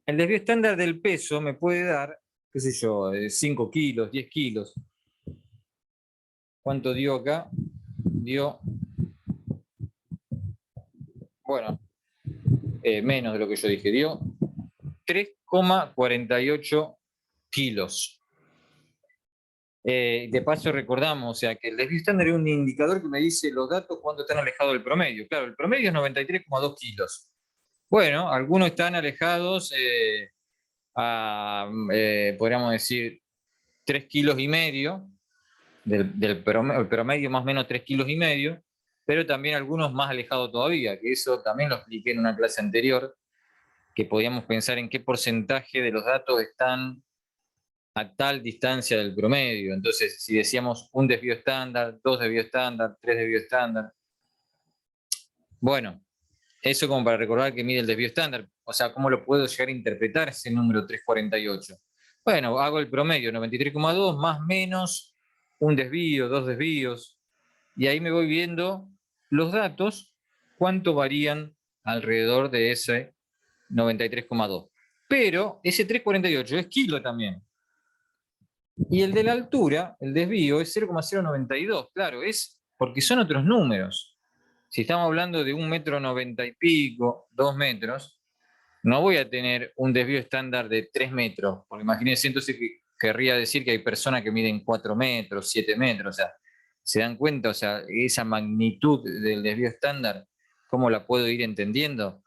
El desvío estándar del peso me puede dar, qué sé yo, 5 kilos, 10 kilos. ¿Cuánto dio acá? Dio, bueno, menos de lo que yo dije, dio 3,48 kilos. De paso recordamos, o sea, que el desvío estándar es un indicador que me dice los datos cuánto están alejados del promedio. Claro, el promedio es 93,2 kilos. Bueno, algunos están alejados podríamos decir, 3,5 kilos del promedio, el promedio más o menos 3,5 kilos, pero también algunos más alejados todavía, que eso también lo expliqué en una clase anterior, que podíamos pensar en qué porcentaje de los datos están a tal distancia del promedio. Entonces, si decíamos un desvío estándar, 2 desvíos estándar, 3 desvíos estándar. Bueno, eso como para recordar que mide el desvío estándar. O sea, ¿cómo lo puedo llegar a interpretar ese número 348? Bueno, hago el promedio, 93,2 más menos un desvío, 2 desvíos, y ahí me voy viendo los datos, cuánto varían alrededor de ese 93,2. Pero ese 348 es kilo también. Y el de la altura, el desvío, es 0,092. Claro, es porque son otros números. Si estamos hablando de 1,90 m y pico, 2 metros, no voy a tener un desvío estándar de 3 metros, porque imagínense entonces que querría decir que hay personas que miden 4 metros, 7 metros, o sea, ¿se dan cuenta? O sea, esa magnitud del desvío estándar, ¿cómo la puedo ir entendiendo?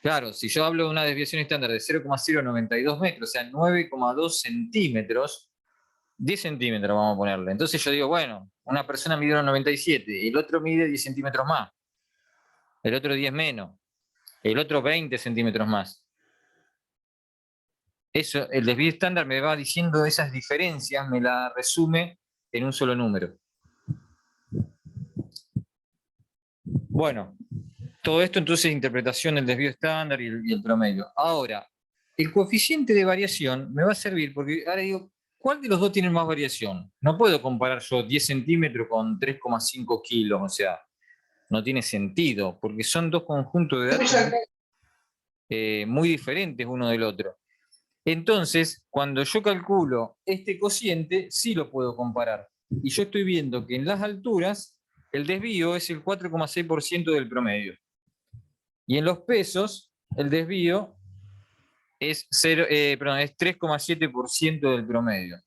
Claro, si yo hablo de una desviación estándar de 0,092 metros, o sea, 9,2 centímetros, 10 centímetros vamos a ponerle. Entonces yo digo, bueno, una persona mide 1,97 y el otro mide 10 centímetros más, el otro 10 menos, el otro 20 centímetros más. Eso, el desvío estándar me va diciendo esas diferencias, me la resume en un solo número. Bueno, todo esto entonces es interpretación del desvío estándar y el promedio. Ahora, el coeficiente de variación me va a servir porque ahora digo, ¿cuál de los dos tiene más variación? No puedo comparar yo 10 centímetros con 3,5 kilos, o sea, no tiene sentido, porque son dos conjuntos de datos muy diferentes uno del otro. Entonces, cuando yo calculo este cociente, sí lo puedo comparar. Y yo estoy viendo que en las alturas el desvío es el 4,6% del promedio. Y en los pesos, el desvío es 3,7% del promedio.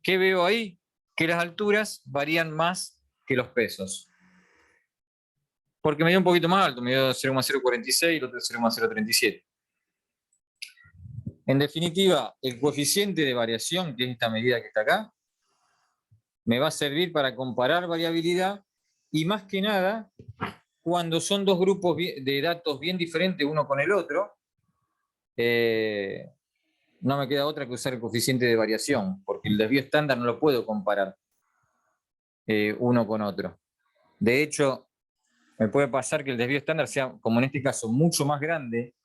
¿Qué veo ahí? Que las alturas varían más que los pesos. Porque me dio un poquito más alto, me dio 0,046 y el otro 0,037. En definitiva, el coeficiente de variación, que es esta medida que está acá, me va a servir para comparar variabilidad y más que nada, cuando son dos grupos de datos bien diferentes uno con el otro, no me queda otra que usar el coeficiente de variación, porque el desvío estándar no lo puedo comparar uno con otro. De hecho, me puede pasar que el desvío estándar sea, como en este caso, mucho más grande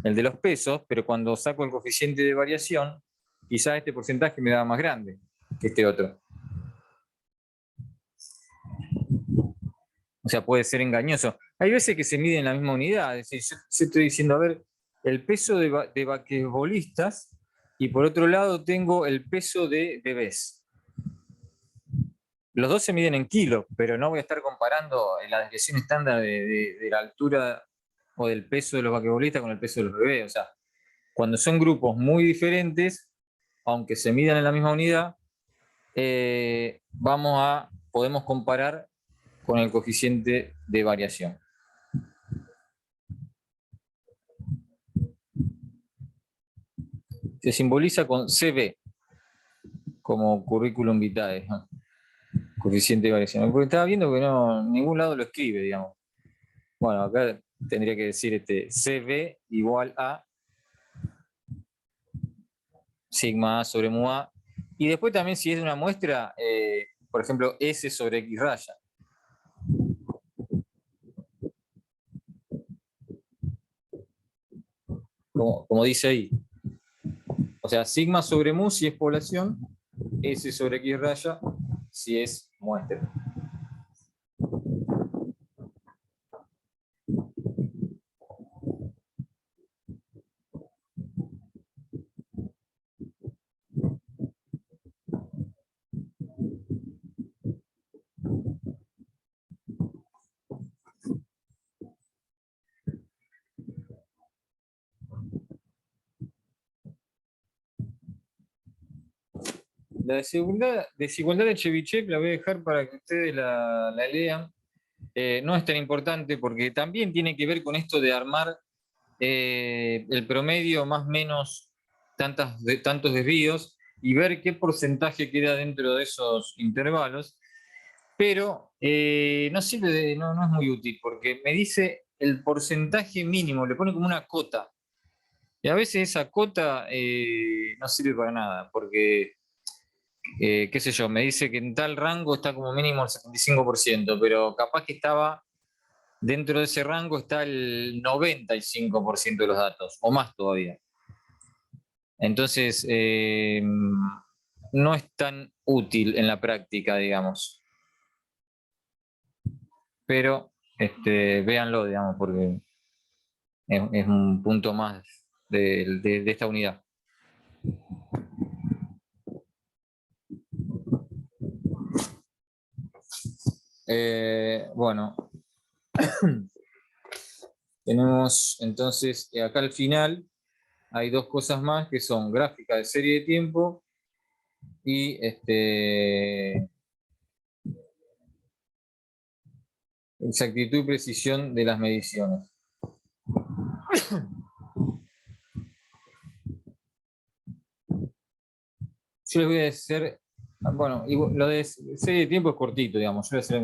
el de los pesos, pero cuando saco el coeficiente de variación, quizás este porcentaje me da más grande que este otro. O sea, puede ser engañoso. Hay veces que se mide en la misma unidad, es decir, yo estoy diciendo, a ver, el peso de basquetbolistas y por otro lado tengo el peso de bebés. los dos se miden en kilos, pero no voy a estar comparando la desviación estándar de la altura o del peso de los basquetbolistas con el peso de los bebés. O sea, cuando son grupos muy diferentes, aunque se midan en la misma unidad, podemos comparar con el coeficiente de variación. Se simboliza con CB, como currículum vitae, ¿no? Coeficiente de variación. Porque estaba viendo que no, en ningún lado lo escribe, digamos. Bueno, acá tendría que decir CB igual a sigma A sobre mu A. Y después también si es de una muestra, por ejemplo, S sobre X raya. Como dice ahí. O sea, sigma sobre mu si es población, S sobre X raya si es muestra. La desigualdad de Chebyshev la voy a dejar para que ustedes la lean. No es tan importante porque también tiene que ver con esto de armar el promedio más o menos tantos desvíos y ver qué porcentaje queda dentro de esos intervalos, pero no sirve no es muy útil porque me dice el porcentaje mínimo, le pone como una cota, y a veces esa cota no sirve para nada, porque qué sé yo, me dice que en tal rango está como mínimo el 75%, pero capaz que estaba dentro de ese rango está el 95% de los datos, o más todavía. Entonces, no es tan útil en la práctica, digamos. Pero véanlo, digamos, porque es un punto más de esta unidad. Bueno, tenemos entonces acá al final hay dos cosas más que son gráfica de serie de tiempo y exactitud y precisión de las mediciones. Yo les voy a hacer, bueno, lo de serie de tiempo es cortito, digamos, yo voy a hacer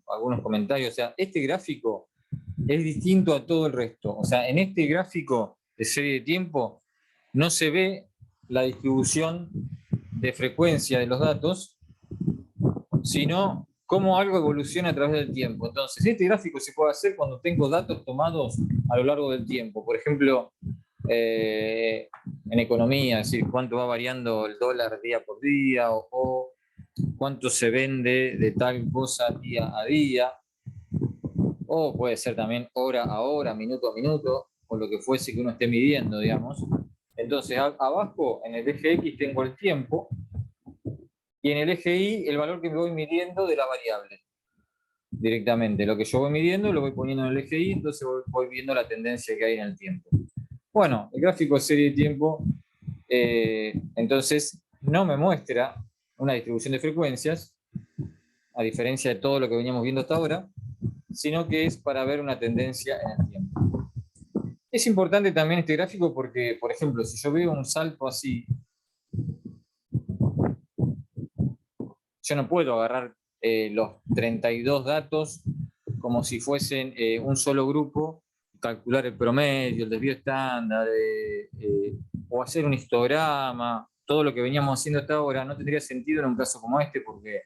algunos comentarios. O sea, este gráfico es distinto a todo el resto. O sea, en este gráfico de serie de tiempo no se ve la distribución de frecuencia de los datos, sino cómo algo evoluciona a través del tiempo. Entonces, este gráfico se puede hacer cuando tengo datos tomados a lo largo del tiempo. Por ejemplo, en economía, es decir, cuánto va variando el dólar día por día o cuánto se vende de tal cosa día a día, o puede ser también hora a hora, minuto a minuto, o lo que fuese que uno esté midiendo, digamos. Entonces, abajo en el eje X tengo el tiempo y en el eje Y el valor que me voy midiendo de la variable. Directamente, lo que yo voy midiendo lo voy poniendo en el eje Y, entonces voy viendo la tendencia que hay en el tiempo. Bueno, el gráfico de serie de tiempo, entonces, no me muestra una distribución de frecuencias, a diferencia de todo lo que veníamos viendo hasta ahora, sino que es para ver una tendencia en el tiempo. Es importante también este gráfico porque, por ejemplo, si yo veo un salto así, yo no puedo agarrar los 32 datos como si fuesen un solo grupo, calcular el promedio, el desvío estándar, o hacer un histograma. Todo lo que veníamos haciendo hasta ahora no tendría sentido en un caso como este, porque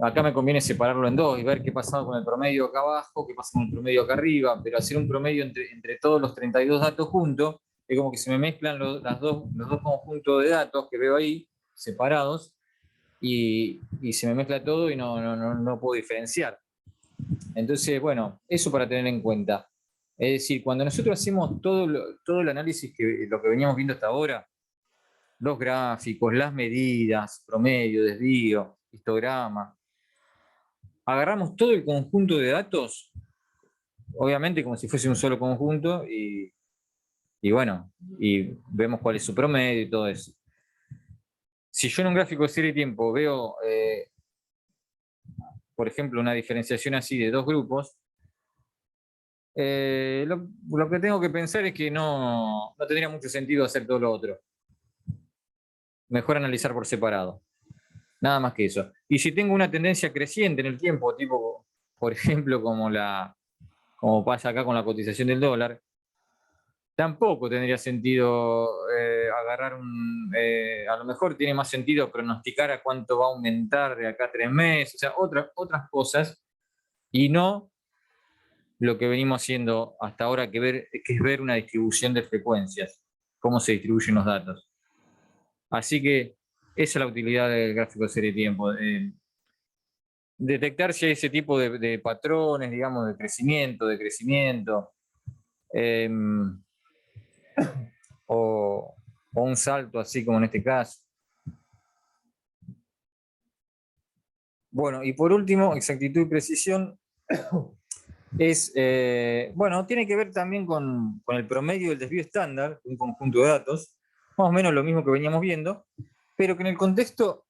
acá me conviene separarlo en dos y ver qué pasaba con el promedio acá abajo, qué pasa con el promedio acá arriba, pero hacer un promedio entre todos los 32 datos juntos, es como que se me mezclan los dos conjuntos de datos que veo ahí, separados, y se me mezcla todo y no puedo diferenciar. Entonces, bueno, eso para tener en cuenta. Es decir, cuando nosotros hacemos todo el análisis, lo que veníamos viendo hasta ahora, los gráficos, las medidas, promedio, desvío, histograma. Agarramos todo el conjunto de datos, obviamente como si fuese un solo conjunto, y bueno, y vemos cuál es su promedio y todo eso. Si yo en un gráfico de serie y tiempo veo, por ejemplo, una diferenciación así de dos grupos, lo que tengo que pensar es que no tendría mucho sentido hacer todo lo otro. Mejor analizar por separado. Nada más que eso. Y si tengo una tendencia creciente en el tiempo, tipo, por ejemplo, como pasa acá con la cotización del dólar, tampoco tendría sentido agarrar a lo mejor tiene más sentido pronosticar a cuánto va a aumentar de acá a 3 meses, o sea, otras cosas, y no lo que venimos haciendo hasta ahora, que es ver una distribución de frecuencias, cómo se distribuyen los datos. Así que esa es la utilidad del gráfico de serie tiempo. Detectar si hay ese tipo de patrones, digamos, de crecimiento, o un salto así como en este caso. Bueno, y por último, exactitud y precisión bueno, tiene que ver también con el promedio del desvío estándar, un conjunto de datos, más o menos lo mismo que veníamos viendo, pero que en el contexto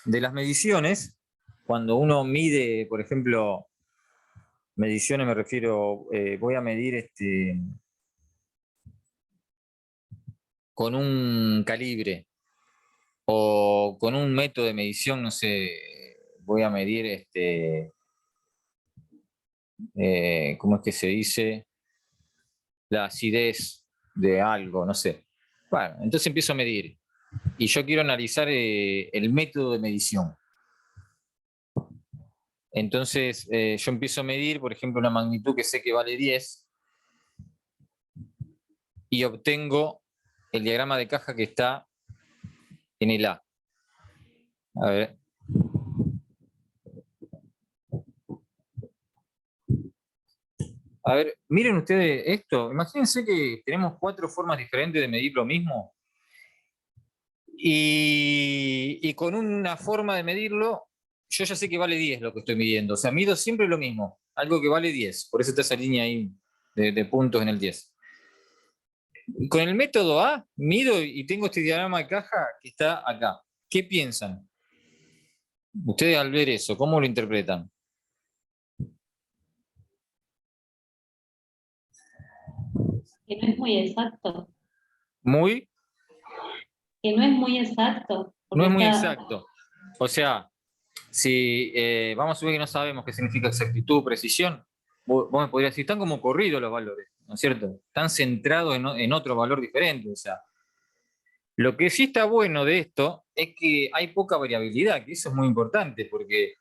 de las mediciones, cuando uno mide, por ejemplo, mediciones me refiero, voy a medir con un calibre o con un método de medición, no sé, voy a medir ¿cómo es que se dice? La acidez de algo, no sé. Bueno, entonces empiezo a medir y yo quiero analizar el método de medición. Entonces yo empiezo a medir, por ejemplo, una magnitud que sé que vale 10 y obtengo el diagrama de caja que está en el A. A ver. A ver, miren ustedes esto. Imagínense que tenemos 4 formas diferentes de medir lo mismo. Y con una forma de medirlo, yo ya sé que vale 10 lo que estoy midiendo. O sea, mido siempre lo mismo, algo que vale 10. Por eso está esa línea ahí de puntos en el 10. Con el método A, mido y tengo este diagrama de caja que está acá. ¿Qué piensan? Ustedes al ver eso, ¿cómo lo interpretan? Que no es muy exacto. Muy, Que no es muy exacto. no Porque es muy está, exacto. O sea, si vamos a ver que no sabemos qué significa exactitud, precisión, vos me podrías decir, están como corridos los valores, ¿no es cierto? Están centrados en otro valor diferente. O sea, lo que sí está bueno de esto es que hay poca variabilidad, que eso es muy importante, porque,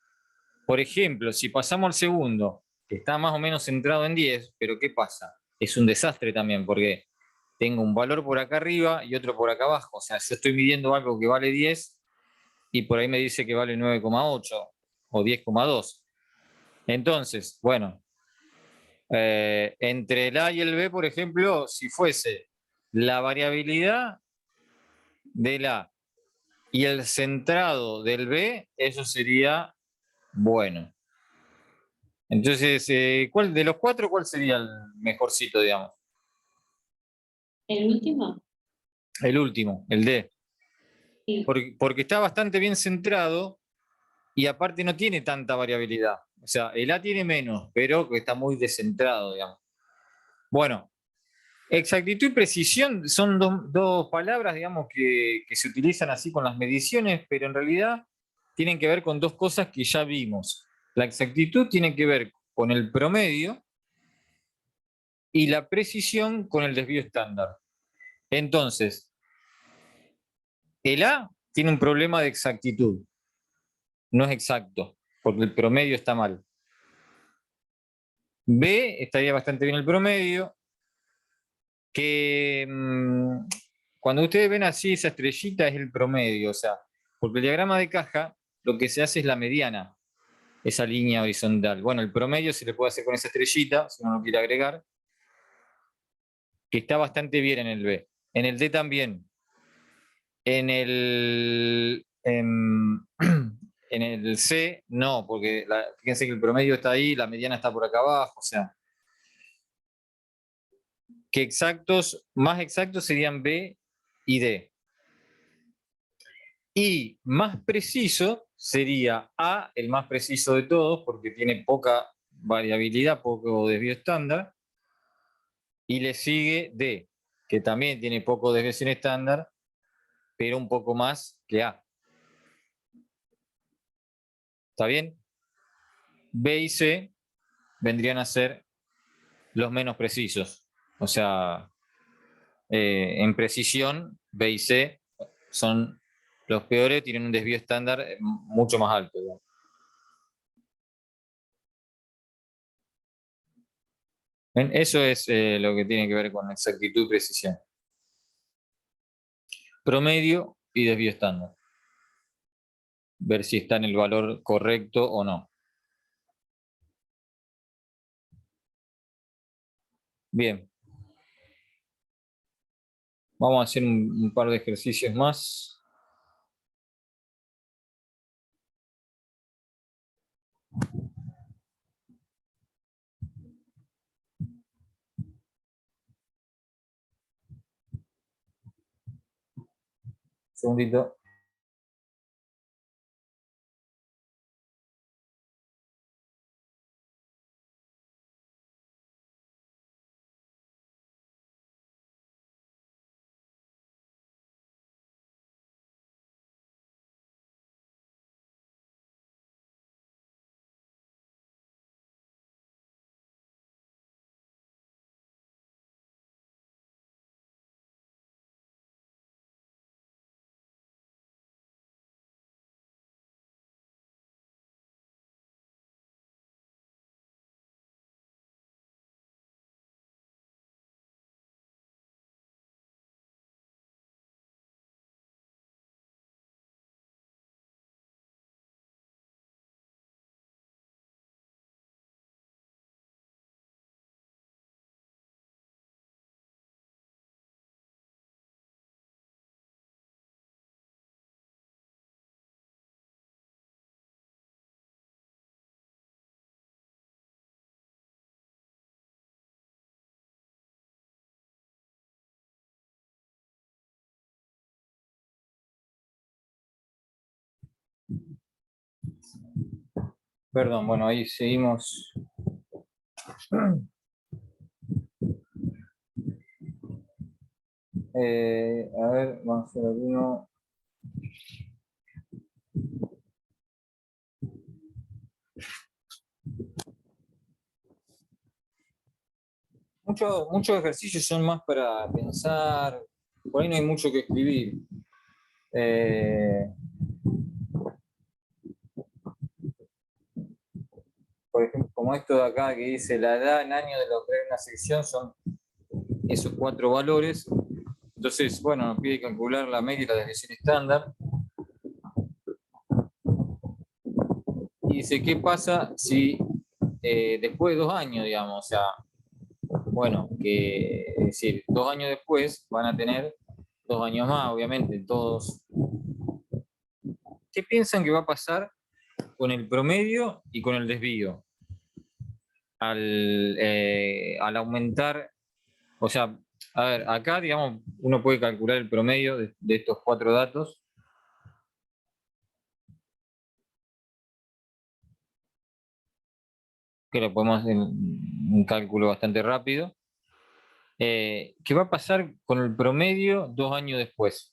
por ejemplo, si pasamos al segundo, que está más o menos centrado en 10, pero ¿qué pasa? Es un desastre también, porque tengo un valor por acá arriba y otro por acá abajo. O sea, yo estoy midiendo algo que vale 10 y por ahí me dice que vale 9,8 o 10,2. Entonces, bueno, entre el A y el B, por ejemplo, si fuese la variabilidad del A y el centrado del B, eso sería bueno. Entonces, ¿cuál de los 4, cuál sería el mejorcito, digamos? el último, El último, el D. sí. Porque está bastante bien centrado y aparte no tiene tanta variabilidad. O sea, el A tiene menos, pero está muy descentrado, digamos. Bueno, exactitud y precisión son dos palabras, digamos, que se utilizan así con las mediciones, pero en realidad tienen que ver con dos cosas que ya vimos. La exactitud tiene que ver con el promedio y la precisión con el desvío estándar. Entonces, el A tiene un problema de exactitud. No es exacto, porque el promedio está mal. B estaría bastante bien el promedio, que cuando ustedes ven así esa estrellita es el promedio, o sea, porque el diagrama de caja lo que se hace es la mediana, esa línea horizontal. Bueno, el promedio se le puede hacer con esa estrellita, si uno lo quiere agregar, que está bastante bien en el B. En el D también. En el, en el C, no, porque fíjense que el promedio está ahí, la mediana está por acá abajo, o sea, que exactos, más exactos serían B y D. Y más preciso sería A, el más preciso de todos, porque tiene poca variabilidad, poco desvío estándar, y le sigue D, que también tiene poco desviación estándar, pero un poco más que A. ¿Está bien? B y C vendrían a ser los menos precisos. O sea, en precisión, B y C son los peores, tienen un desvío estándar mucho más alto. Digamos. ¿Ven? Eso es lo que tiene que ver con exactitud y precisión. Promedio y desvío estándar. Ver si está en el valor correcto o no. Bien. Vamos a hacer un par de ejercicios más. Un segundito. Perdón, bueno, ahí seguimos. A ver, vamos a hacer alguno. Muchos ejercicios son más para pensar, por ahí no hay mucho que escribir. Por ejemplo, como esto de acá que dice la edad en años de lo que hay en una sección son esos 4 valores. Entonces, bueno, nos pide calcular la media y la desviación estándar. Y dice, ¿qué pasa si después de 2 años, digamos, o sea, bueno, es decir, 2 años después van a tener 2 años más, obviamente, todos. ¿Qué piensan que va a pasar con el promedio y con el desvío? Al aumentar, o sea, a ver, acá, digamos, uno puede calcular el promedio de estos 4 datos. Que lo podemos hacer un cálculo bastante rápido. ¿Qué va a pasar con el promedio 2 años después?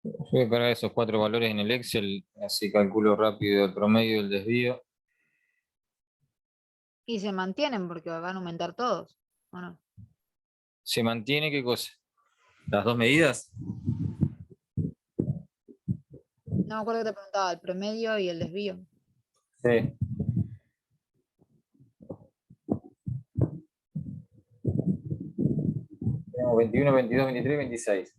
Yo voy a cargar esos 4 valores en el Excel, así calculo rápido el promedio y el desvío. Y se mantienen porque van a aumentar todos, ¿o no? ¿Se mantiene qué cosa? ¿Las 2 medidas? No me acuerdo que te preguntaba, el promedio y el desvío. Sí. Tenemos 21, 22, 23 y 26.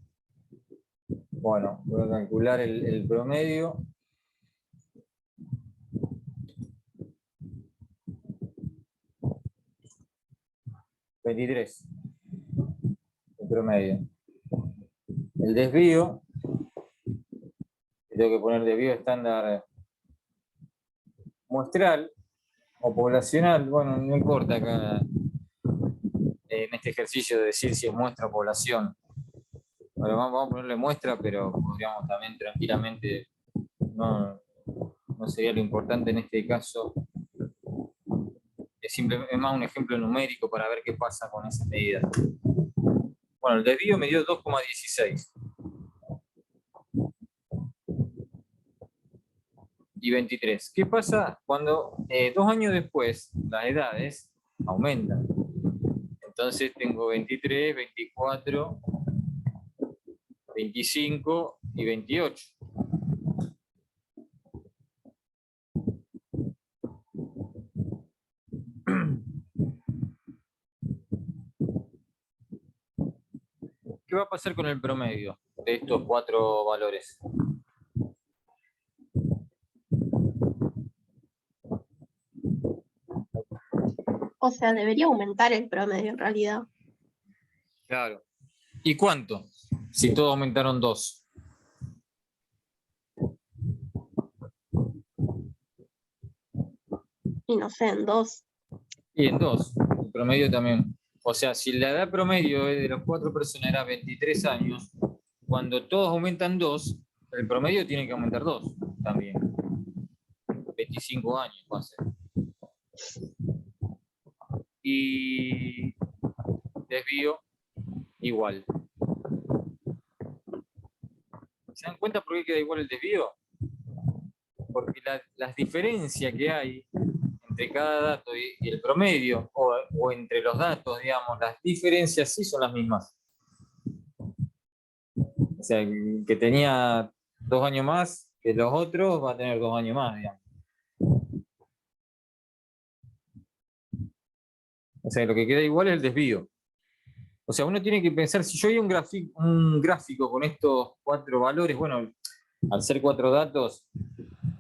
Bueno, voy a calcular el promedio. $23, el promedio. El desvío, tengo que poner desvío estándar muestral o poblacional, bueno, no importa acá en este ejercicio de decir si es muestra o población. Bueno, vamos a ponerle muestra, pero podríamos también tranquilamente, no sería lo importante en este caso. Es más un ejemplo numérico para ver qué pasa con esa medida. Bueno, el desvío me dio 2,16. Y 23. ¿Qué pasa cuando 2 años después las edades aumentan? Entonces tengo 23, 24, 25 y 28. ¿Qué va a pasar con el promedio de estos 4 valores? O sea, debería aumentar el promedio en realidad. Claro. ¿Y cuánto? Si todos aumentaron 2. Y no sé, en 2. Y en 2. El promedio también. O sea, si la edad promedio de las 4 personas era 23 años, cuando todos aumentan 2, el promedio tiene que aumentar 2 también. 25 años va a ser. Y desvío igual. ¿Se dan cuenta por qué queda igual el desvío? Porque las diferencias que hay entre cada dato y el promedio, o entre los datos, digamos, las diferencias sí son las mismas. O sea, el que tenía 2 años más que los otros va a tener 2 años más, digamos. O sea, lo que queda igual es el desvío. O sea, uno tiene que pensar, si yo hay un gráfico con estos 4 valores, bueno, al ser 4 datos,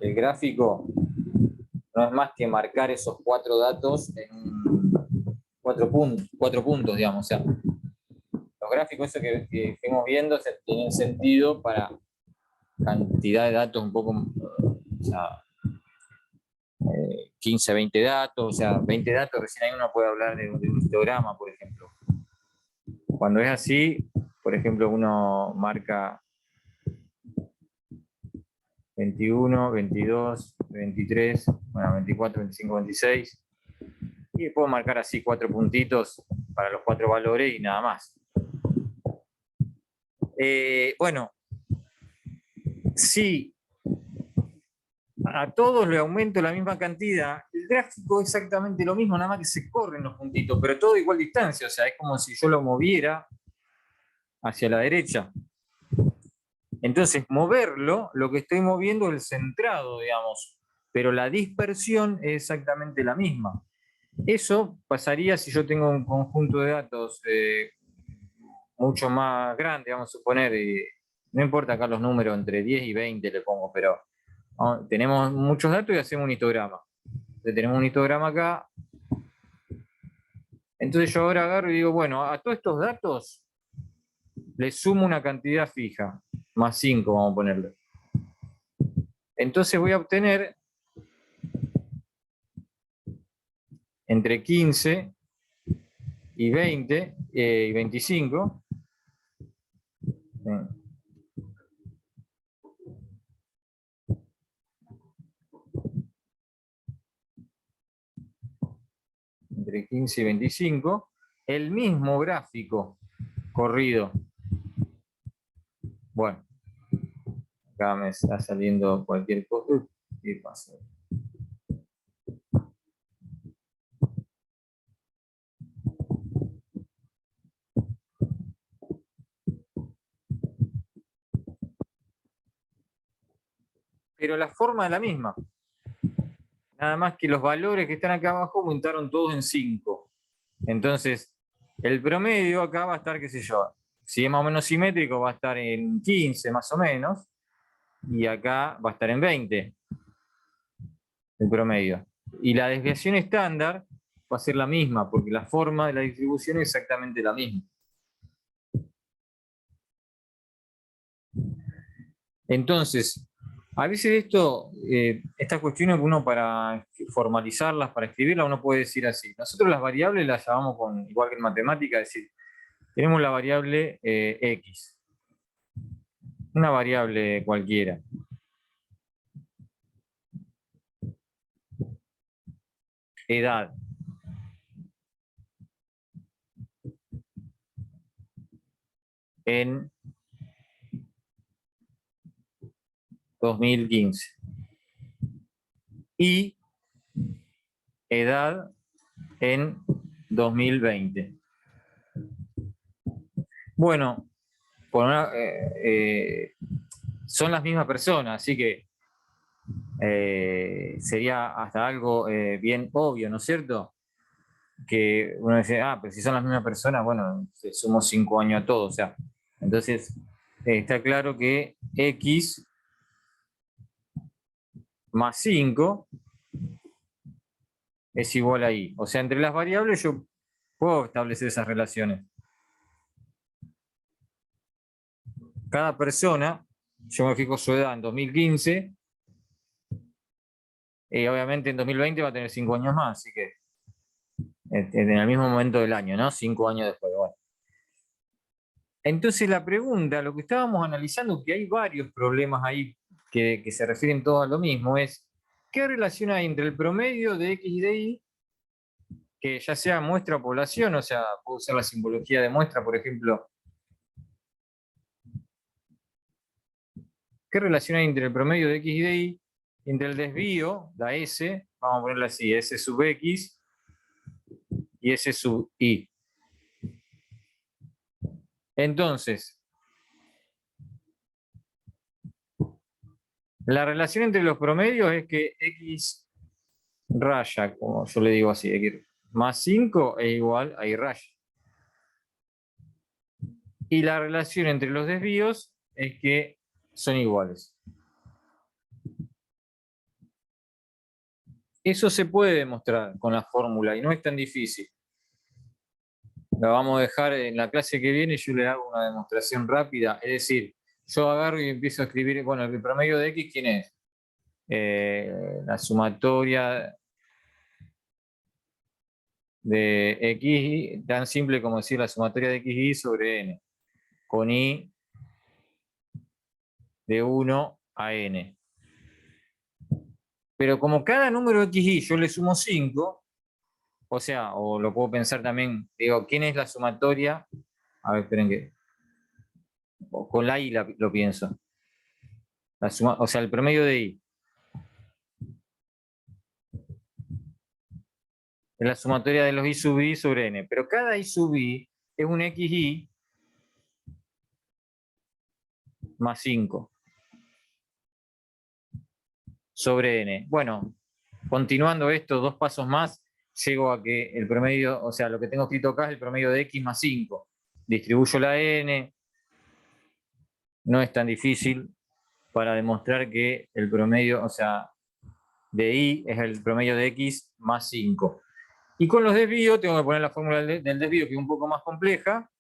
el gráfico no es más que marcar esos 4 datos en 4 puntos, digamos. O sea, los gráficos esos que fuimos viendo tienen sentido para cantidad de datos un poco, o sea, 15, 20 datos, o sea, 20 datos, recién ahí uno puede hablar de un histograma, por ejemplo. Cuando es así, por ejemplo, uno marca 21, 22, 23, bueno, 24, 25, 26, y puedo marcar así 4 puntitos para los 4 valores y nada más. Bueno, si a todos le aumento la misma cantidad, el gráfico es exactamente lo mismo, nada más que se corren los puntitos, pero todo igual distancia, o sea, es como si yo lo moviera hacia la derecha. Entonces, moverlo, lo que estoy moviendo es el centrado, digamos, pero la dispersión es exactamente la misma. Eso pasaría si yo tengo un conjunto de datos mucho más grande, vamos a suponer, no importa acá los números, entre 10 y 20 le pongo, pero tenemos muchos datos y hacemos un histograma. Entonces, tenemos un histograma acá. Entonces yo ahora agarro y digo, bueno, a todos estos datos le sumo una cantidad fija, más 5 vamos a ponerle. Entonces voy a obtener entre 15 y 20 y 25. Entre 15 y 25, el mismo gráfico corrido. Bueno, acá me está saliendo cualquier cosa. ¿Qué pasa? Pero la forma es la misma. Nada más que los valores que están acá abajo aumentaron todos en 5. Entonces, el promedio acá va a estar, qué sé yo, si es más o menos simétrico, va a estar en 15 más o menos, y acá va a estar en 20 el promedio. Y la desviación estándar va a ser la misma, porque la forma de la distribución es exactamente la misma. Entonces, a veces estas cuestiones uno para formalizarlas, para escribirlas, uno puede decir así. Nosotros las variables las llamamos igual que en matemática, es decir, tenemos la variable X, una variable cualquiera. Edad. En 2015. Y edad en 2020. Bueno, son las mismas personas, así que sería hasta algo bien obvio, ¿no es cierto? Que uno dice, pero si son las mismas personas, bueno, sumo 5 años a todos, o sea, entonces está claro que X más 5 es igual a Y. O sea, entre las variables yo puedo establecer esas relaciones. Cada persona, yo me fijo su edad en 2015, y obviamente en 2020 va a tener 5 años más, así que en el mismo momento del año, ¿no? 5 años después. Bueno. Entonces la pregunta, lo que estábamos analizando, que hay varios problemas ahí que se refieren todos a lo mismo, es ¿qué relación hay entre el promedio de X y de Y, que ya sea muestra o población, o sea, puedo usar la simbología de muestra, por ejemplo? ¿Qué relación hay entre el promedio de X y de Y, entre el desvío, la S, vamos a ponerla así, S sub X y S sub Y? Entonces, la relación entre los promedios es que X raya, como yo le digo así, X más 5 es igual a Y raya. Y la relación entre los desvíos es que son iguales. Eso se puede demostrar con la fórmula y no es tan difícil. La vamos a dejar en la clase que viene, yo le hago una demostración rápida. Es decir, yo agarro y empiezo a escribir, bueno, el promedio de X, ¿quién es? La sumatoria de X, tan simple como decir la sumatoria de X y sobre N, con Y de 1 a N. Pero como cada número X y yo le sumo 5, o sea, o lo puedo pensar también, digo, ¿quién es la sumatoria? A ver, esperen que... Con la Y lo pienso. O sea, el promedio de Y. Es la sumatoria de los I sub I sobre N. Pero cada I sub I es un XY más 5 sobre N. Bueno, continuando esto, 2 pasos más, llego a que el promedio, o sea, lo que tengo escrito acá es el promedio de X más 5. Distribuyo la N. No es tan difícil para demostrar que el promedio, o sea, de Y es el promedio de X más 5. Y con los desvíos tengo que poner la fórmula del desvío, que es un poco más compleja,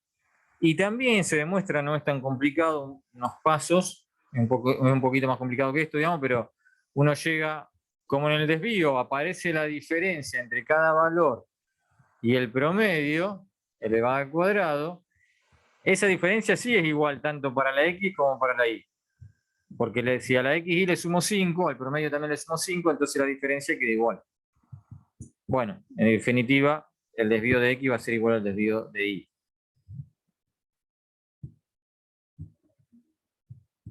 y también se demuestra, no es tan complicado, unos pasos, es un poquito más complicado que esto, digamos, pero uno llega, como en el desvío aparece la diferencia entre cada valor y el promedio, elevado al cuadrado, esa diferencia sí es igual tanto para la X como para la Y. Porque si a la XY le sumo 5, al promedio también le sumo 5, entonces la diferencia queda igual. Bueno, en definitiva, el desvío de X va a ser igual al desvío de Y.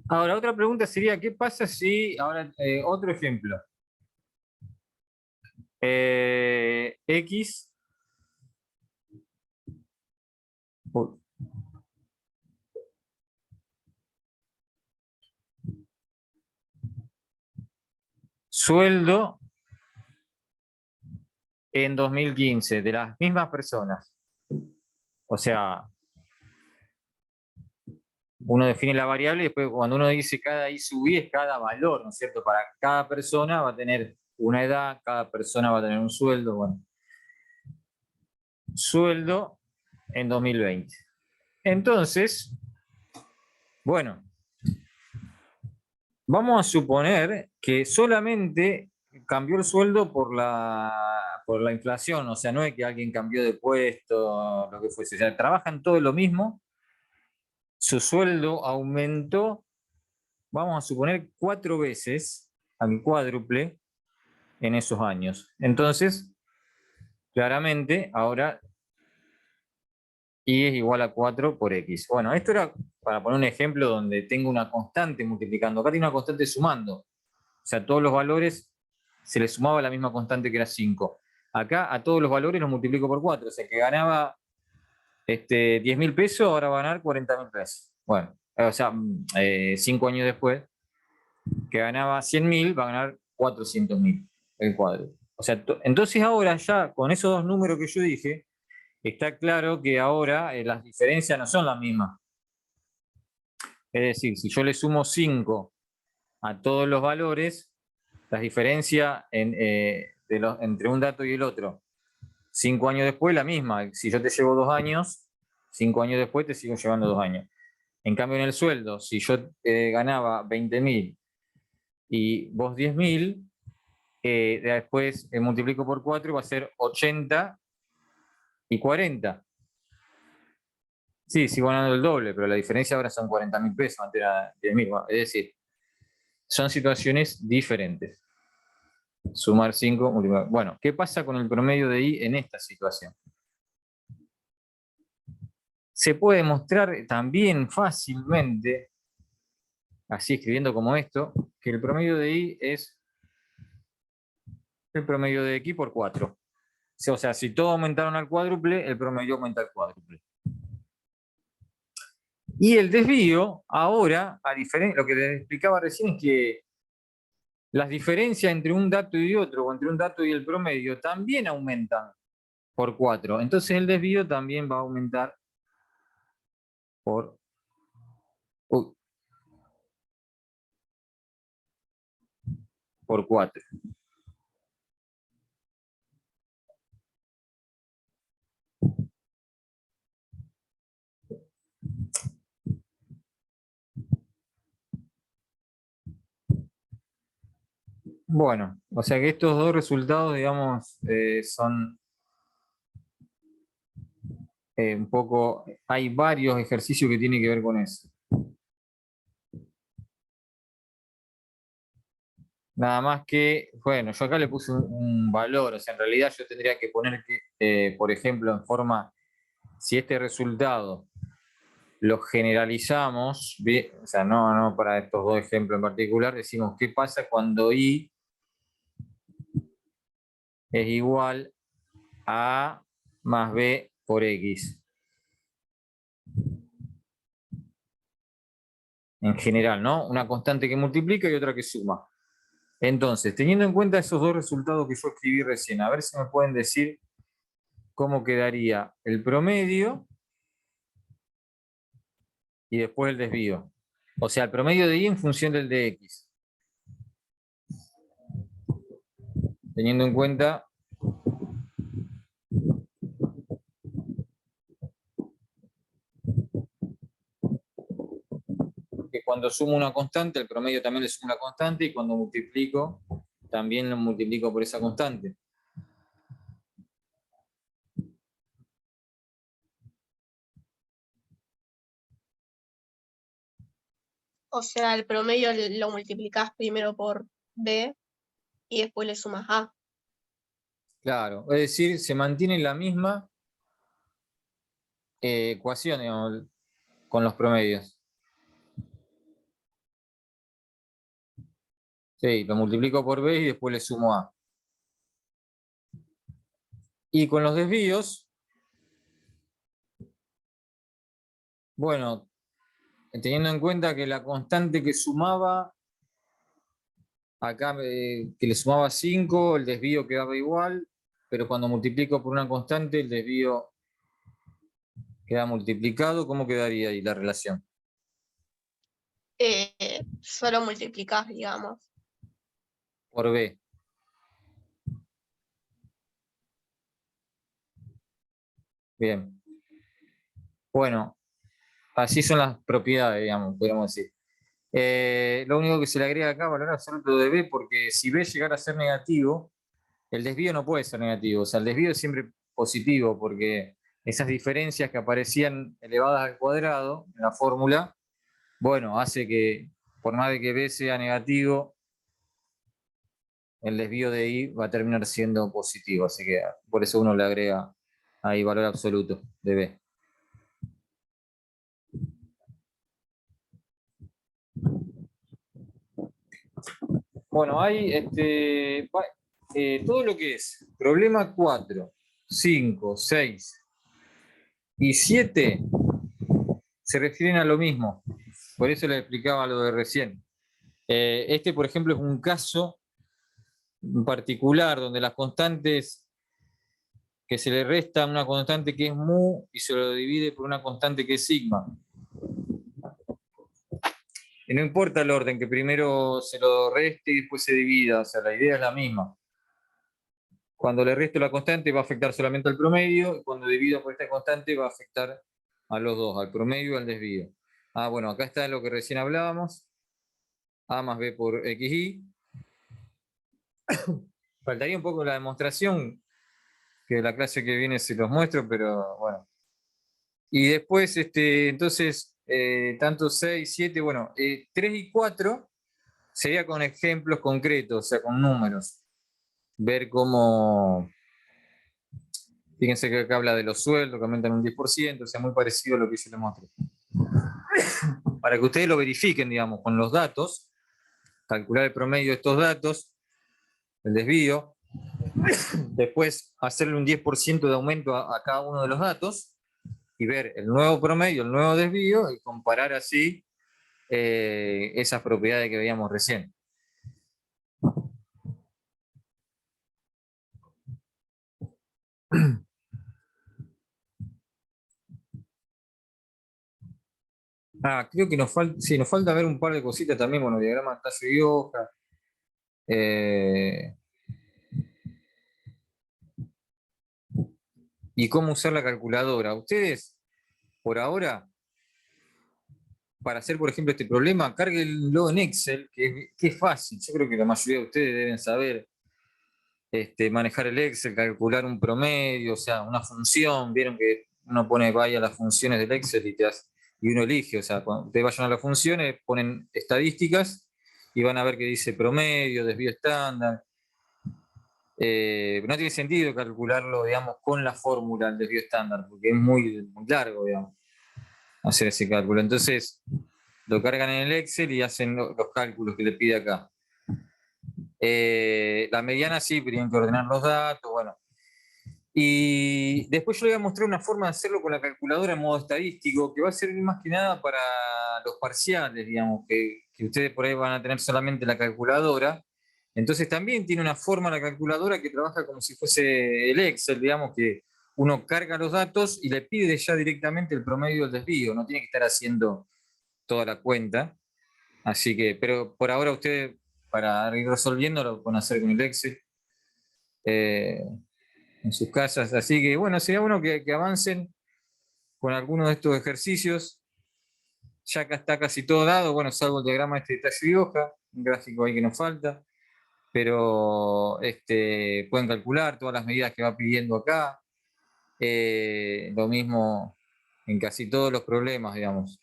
Ahora, otra pregunta sería, ¿qué pasa si, ahora, otro ejemplo, X, sueldo en 2015 de las mismas personas? O sea, uno define la variable y después cuando uno dice cada I sub I es cada valor, ¿no es cierto? Para cada persona va a tener una edad, cada persona va a tener un sueldo, bueno. Sueldo en 2020. Entonces, bueno, vamos a suponer que solamente cambió el sueldo por la inflación, o sea, no es que alguien cambió de puesto, lo que fuese, o sea, trabajan todo lo mismo, su sueldo aumentó, vamos a suponer 4 veces, al cuádruple, en esos años. Entonces, claramente, ahora Y es igual a 4 por X. Bueno, esto era para poner un ejemplo donde tengo una constante multiplicando. Acá tiene una constante sumando. O sea, todos los valores se le sumaba la misma constante que era 5. Acá a todos los valores los multiplico por 4. O sea, que ganaba 10.000 pesos, ahora va a ganar 40.000 pesos. Bueno, o sea, 5 años después, que ganaba 100.000, va a ganar 400.000 el cuadro. O sea, entonces ahora ya con esos dos números que yo dije, está claro que ahora las diferencias no son las mismas. Es decir, si yo le sumo 5 a todos los valores, las diferencias entre un dato y el otro, 5 años después la misma. Si yo te llevo 2 años, 5 años después te sigo llevando 2 años. En cambio en el sueldo, si yo ganaba 20.000 y vos 10.000, después multiplico por 4 y va a ser 80 y 40. Sí, sigo ganando el doble, pero la diferencia ahora son 40.000 pesos, antes era 10.000. Bueno, es decir, son situaciones diferentes. Sumar 5, multiplicar. Bueno, ¿qué pasa con el promedio de I en esta situación? Se puede mostrar también fácilmente, así escribiendo como esto, que el promedio de I es el promedio de X por 4. O sea, si todos aumentaron al cuádruple, el promedio aumenta al cuádruple. Y el desvío, ahora, a diferencia, lo que les explicaba recién es que las diferencias entre un dato y otro, o entre un dato y el promedio, también aumentan por 4. Entonces el desvío también va a aumentar por, por 4. Bueno, o sea que estos dos resultados, digamos, son un poco, hay varios ejercicios que tienen que ver con eso. Nada más que, bueno, yo acá le puse un valor, o sea, en realidad yo tendría que poner que, por ejemplo, en forma, si este resultado lo generalizamos, o sea, no para estos dos ejemplos en particular, decimos qué pasa cuando I es igual a A más B por X. En general, ¿no? Una constante que multiplica y otra que suma. Entonces, teniendo en cuenta esos dos resultados que yo escribí recién, a ver si me pueden decir cómo quedaría el promedio y después el desvío. O sea, el promedio de Y en función del de X. Teniendo en cuenta que cuando sumo una constante, el promedio también le sumo una constante, y cuando multiplico, también lo multiplico por esa constante. O sea, el promedio lo multiplicás primero por B y después le sumas A. Claro, es decir, se mantiene la misma ecuación, digamos, con los promedios. Sí, lo multiplico por B y después le sumo A. Y con los desvíos, bueno, teniendo en cuenta que la constante que sumaba, acá que le sumaba 5, el desvío quedaba igual, pero cuando multiplico por una constante, el desvío queda multiplicado. ¿Cómo quedaría ahí la relación? solo multiplicás, digamos. Por B. Bien. Bueno, así son las propiedades, digamos, podríamos decir. Lo único que se le agrega acá, valor absoluto de B, porque si B llegara a ser negativo, el desvío no puede ser negativo. O sea, el desvío es siempre positivo, porque esas diferencias que aparecían elevadas al cuadrado en la fórmula, bueno, hace que, por más de que B sea negativo, el desvío de I va a terminar siendo positivo. Así que por eso uno le agrega ahí valor absoluto de B. Bueno, hay todo lo que es problema 4, 5, 6 y 7 se refieren a lo mismo. Por eso les explicaba lo de recién. Este, por ejemplo, es un caso particular donde las constantes que se le resta una constante que es mu y se lo divide por una constante que es sigma. Y no importa el orden, que primero se lo reste y después se divida, o sea, la idea es la misma. Cuando le resto la constante va a afectar solamente al promedio, y cuando divido por esta constante va a afectar a los dos, al promedio y al desvío. Ah, bueno, acá está lo que recién hablábamos. A más B por XY. Faltaría un poco la demostración, que la clase que viene se los muestro, pero bueno. Y después, entonces, tanto 6, 7, bueno, 3 y 4 sería con ejemplos concretos, o sea, con números. Ver cómo, fíjense que acá habla de los sueldos, que aumentan un 10%, o sea, muy parecido a lo que yo les mostré. Para que ustedes lo verifiquen, digamos, con los datos, calcular el promedio de estos datos, el desvío, después hacerle un 10% de aumento a cada uno de los datos y ver el nuevo promedio, el nuevo desvío y comparar así esas propiedades que veíamos recién. Ah, creo que nos falta ver un par de cositas también, bueno, diagrama de tallo y hoja. Y cómo usar la calculadora. Ustedes, por ahora, para hacer, por ejemplo, este problema, cárguenlo en Excel, que es fácil. Yo creo que la mayoría de ustedes deben saber manejar el Excel, calcular un promedio, o sea, una función. Vieron que uno pone, vaya a las funciones del Excel y uno elige, o sea, cuando ustedes vayan a las funciones, ponen estadísticas y van a ver que dice promedio, desvío estándar. No tiene sentido calcularlo, digamos, con la fórmula del desvío estándar, porque es muy largo, digamos, hacer ese cálculo. Entonces, lo cargan en el Excel y hacen los cálculos que le pide acá. La mediana sí, pero tienen que ordenar los datos, bueno. Y después yo les voy a mostrar una forma de hacerlo con la calculadora en modo estadístico, que va a servir más que nada para los parciales, digamos, que ustedes por ahí van a tener solamente la calculadora. Entonces también tiene una forma la calculadora que trabaja como si fuese el Excel, digamos, que uno carga los datos y le pide ya directamente el promedio del desvío, no tiene que estar haciendo toda la cuenta. Así que, pero por ahora ustedes, para ir resolviendo, lo pueden hacer con el Excel en sus casas. Así que, bueno, sería bueno que avancen con algunos de estos ejercicios. Ya acá está casi todo dado, bueno, salvo el diagrama de tallo y hoja, un gráfico ahí que nos falta, pero pueden calcular todas las medidas que va pidiendo acá. Lo mismo en casi todos los problemas, digamos.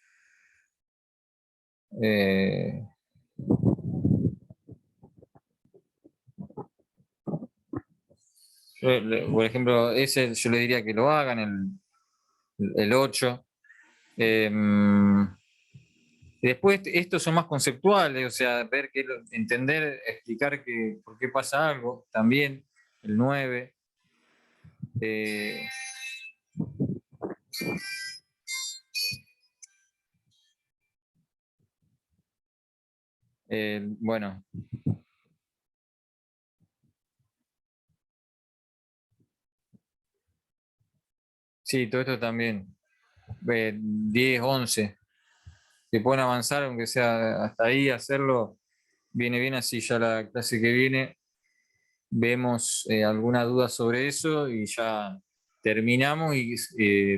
Eh, por ejemplo, ese yo le diría que lo hagan, el 8. Después, estos son más conceptuales, o sea, entender, explicar por qué pasa algo, también el 9. Eh, bueno, sí, todo esto también. 10, 11. si pueden avanzar, aunque sea hasta ahí, hacerlo, viene bien, así ya la clase que viene vemos alguna duda sobre eso y ya terminamos,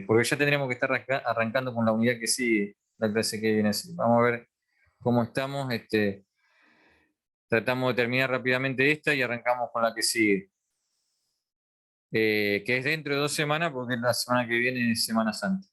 porque ya tendríamos que estar arrancando con la unidad que sigue, la clase que viene. Así. Vamos a ver cómo estamos. Tratamos de terminar rápidamente esta y arrancamos con la que sigue. Que es dentro de 2 semanas, porque la semana que viene es Semana Santa.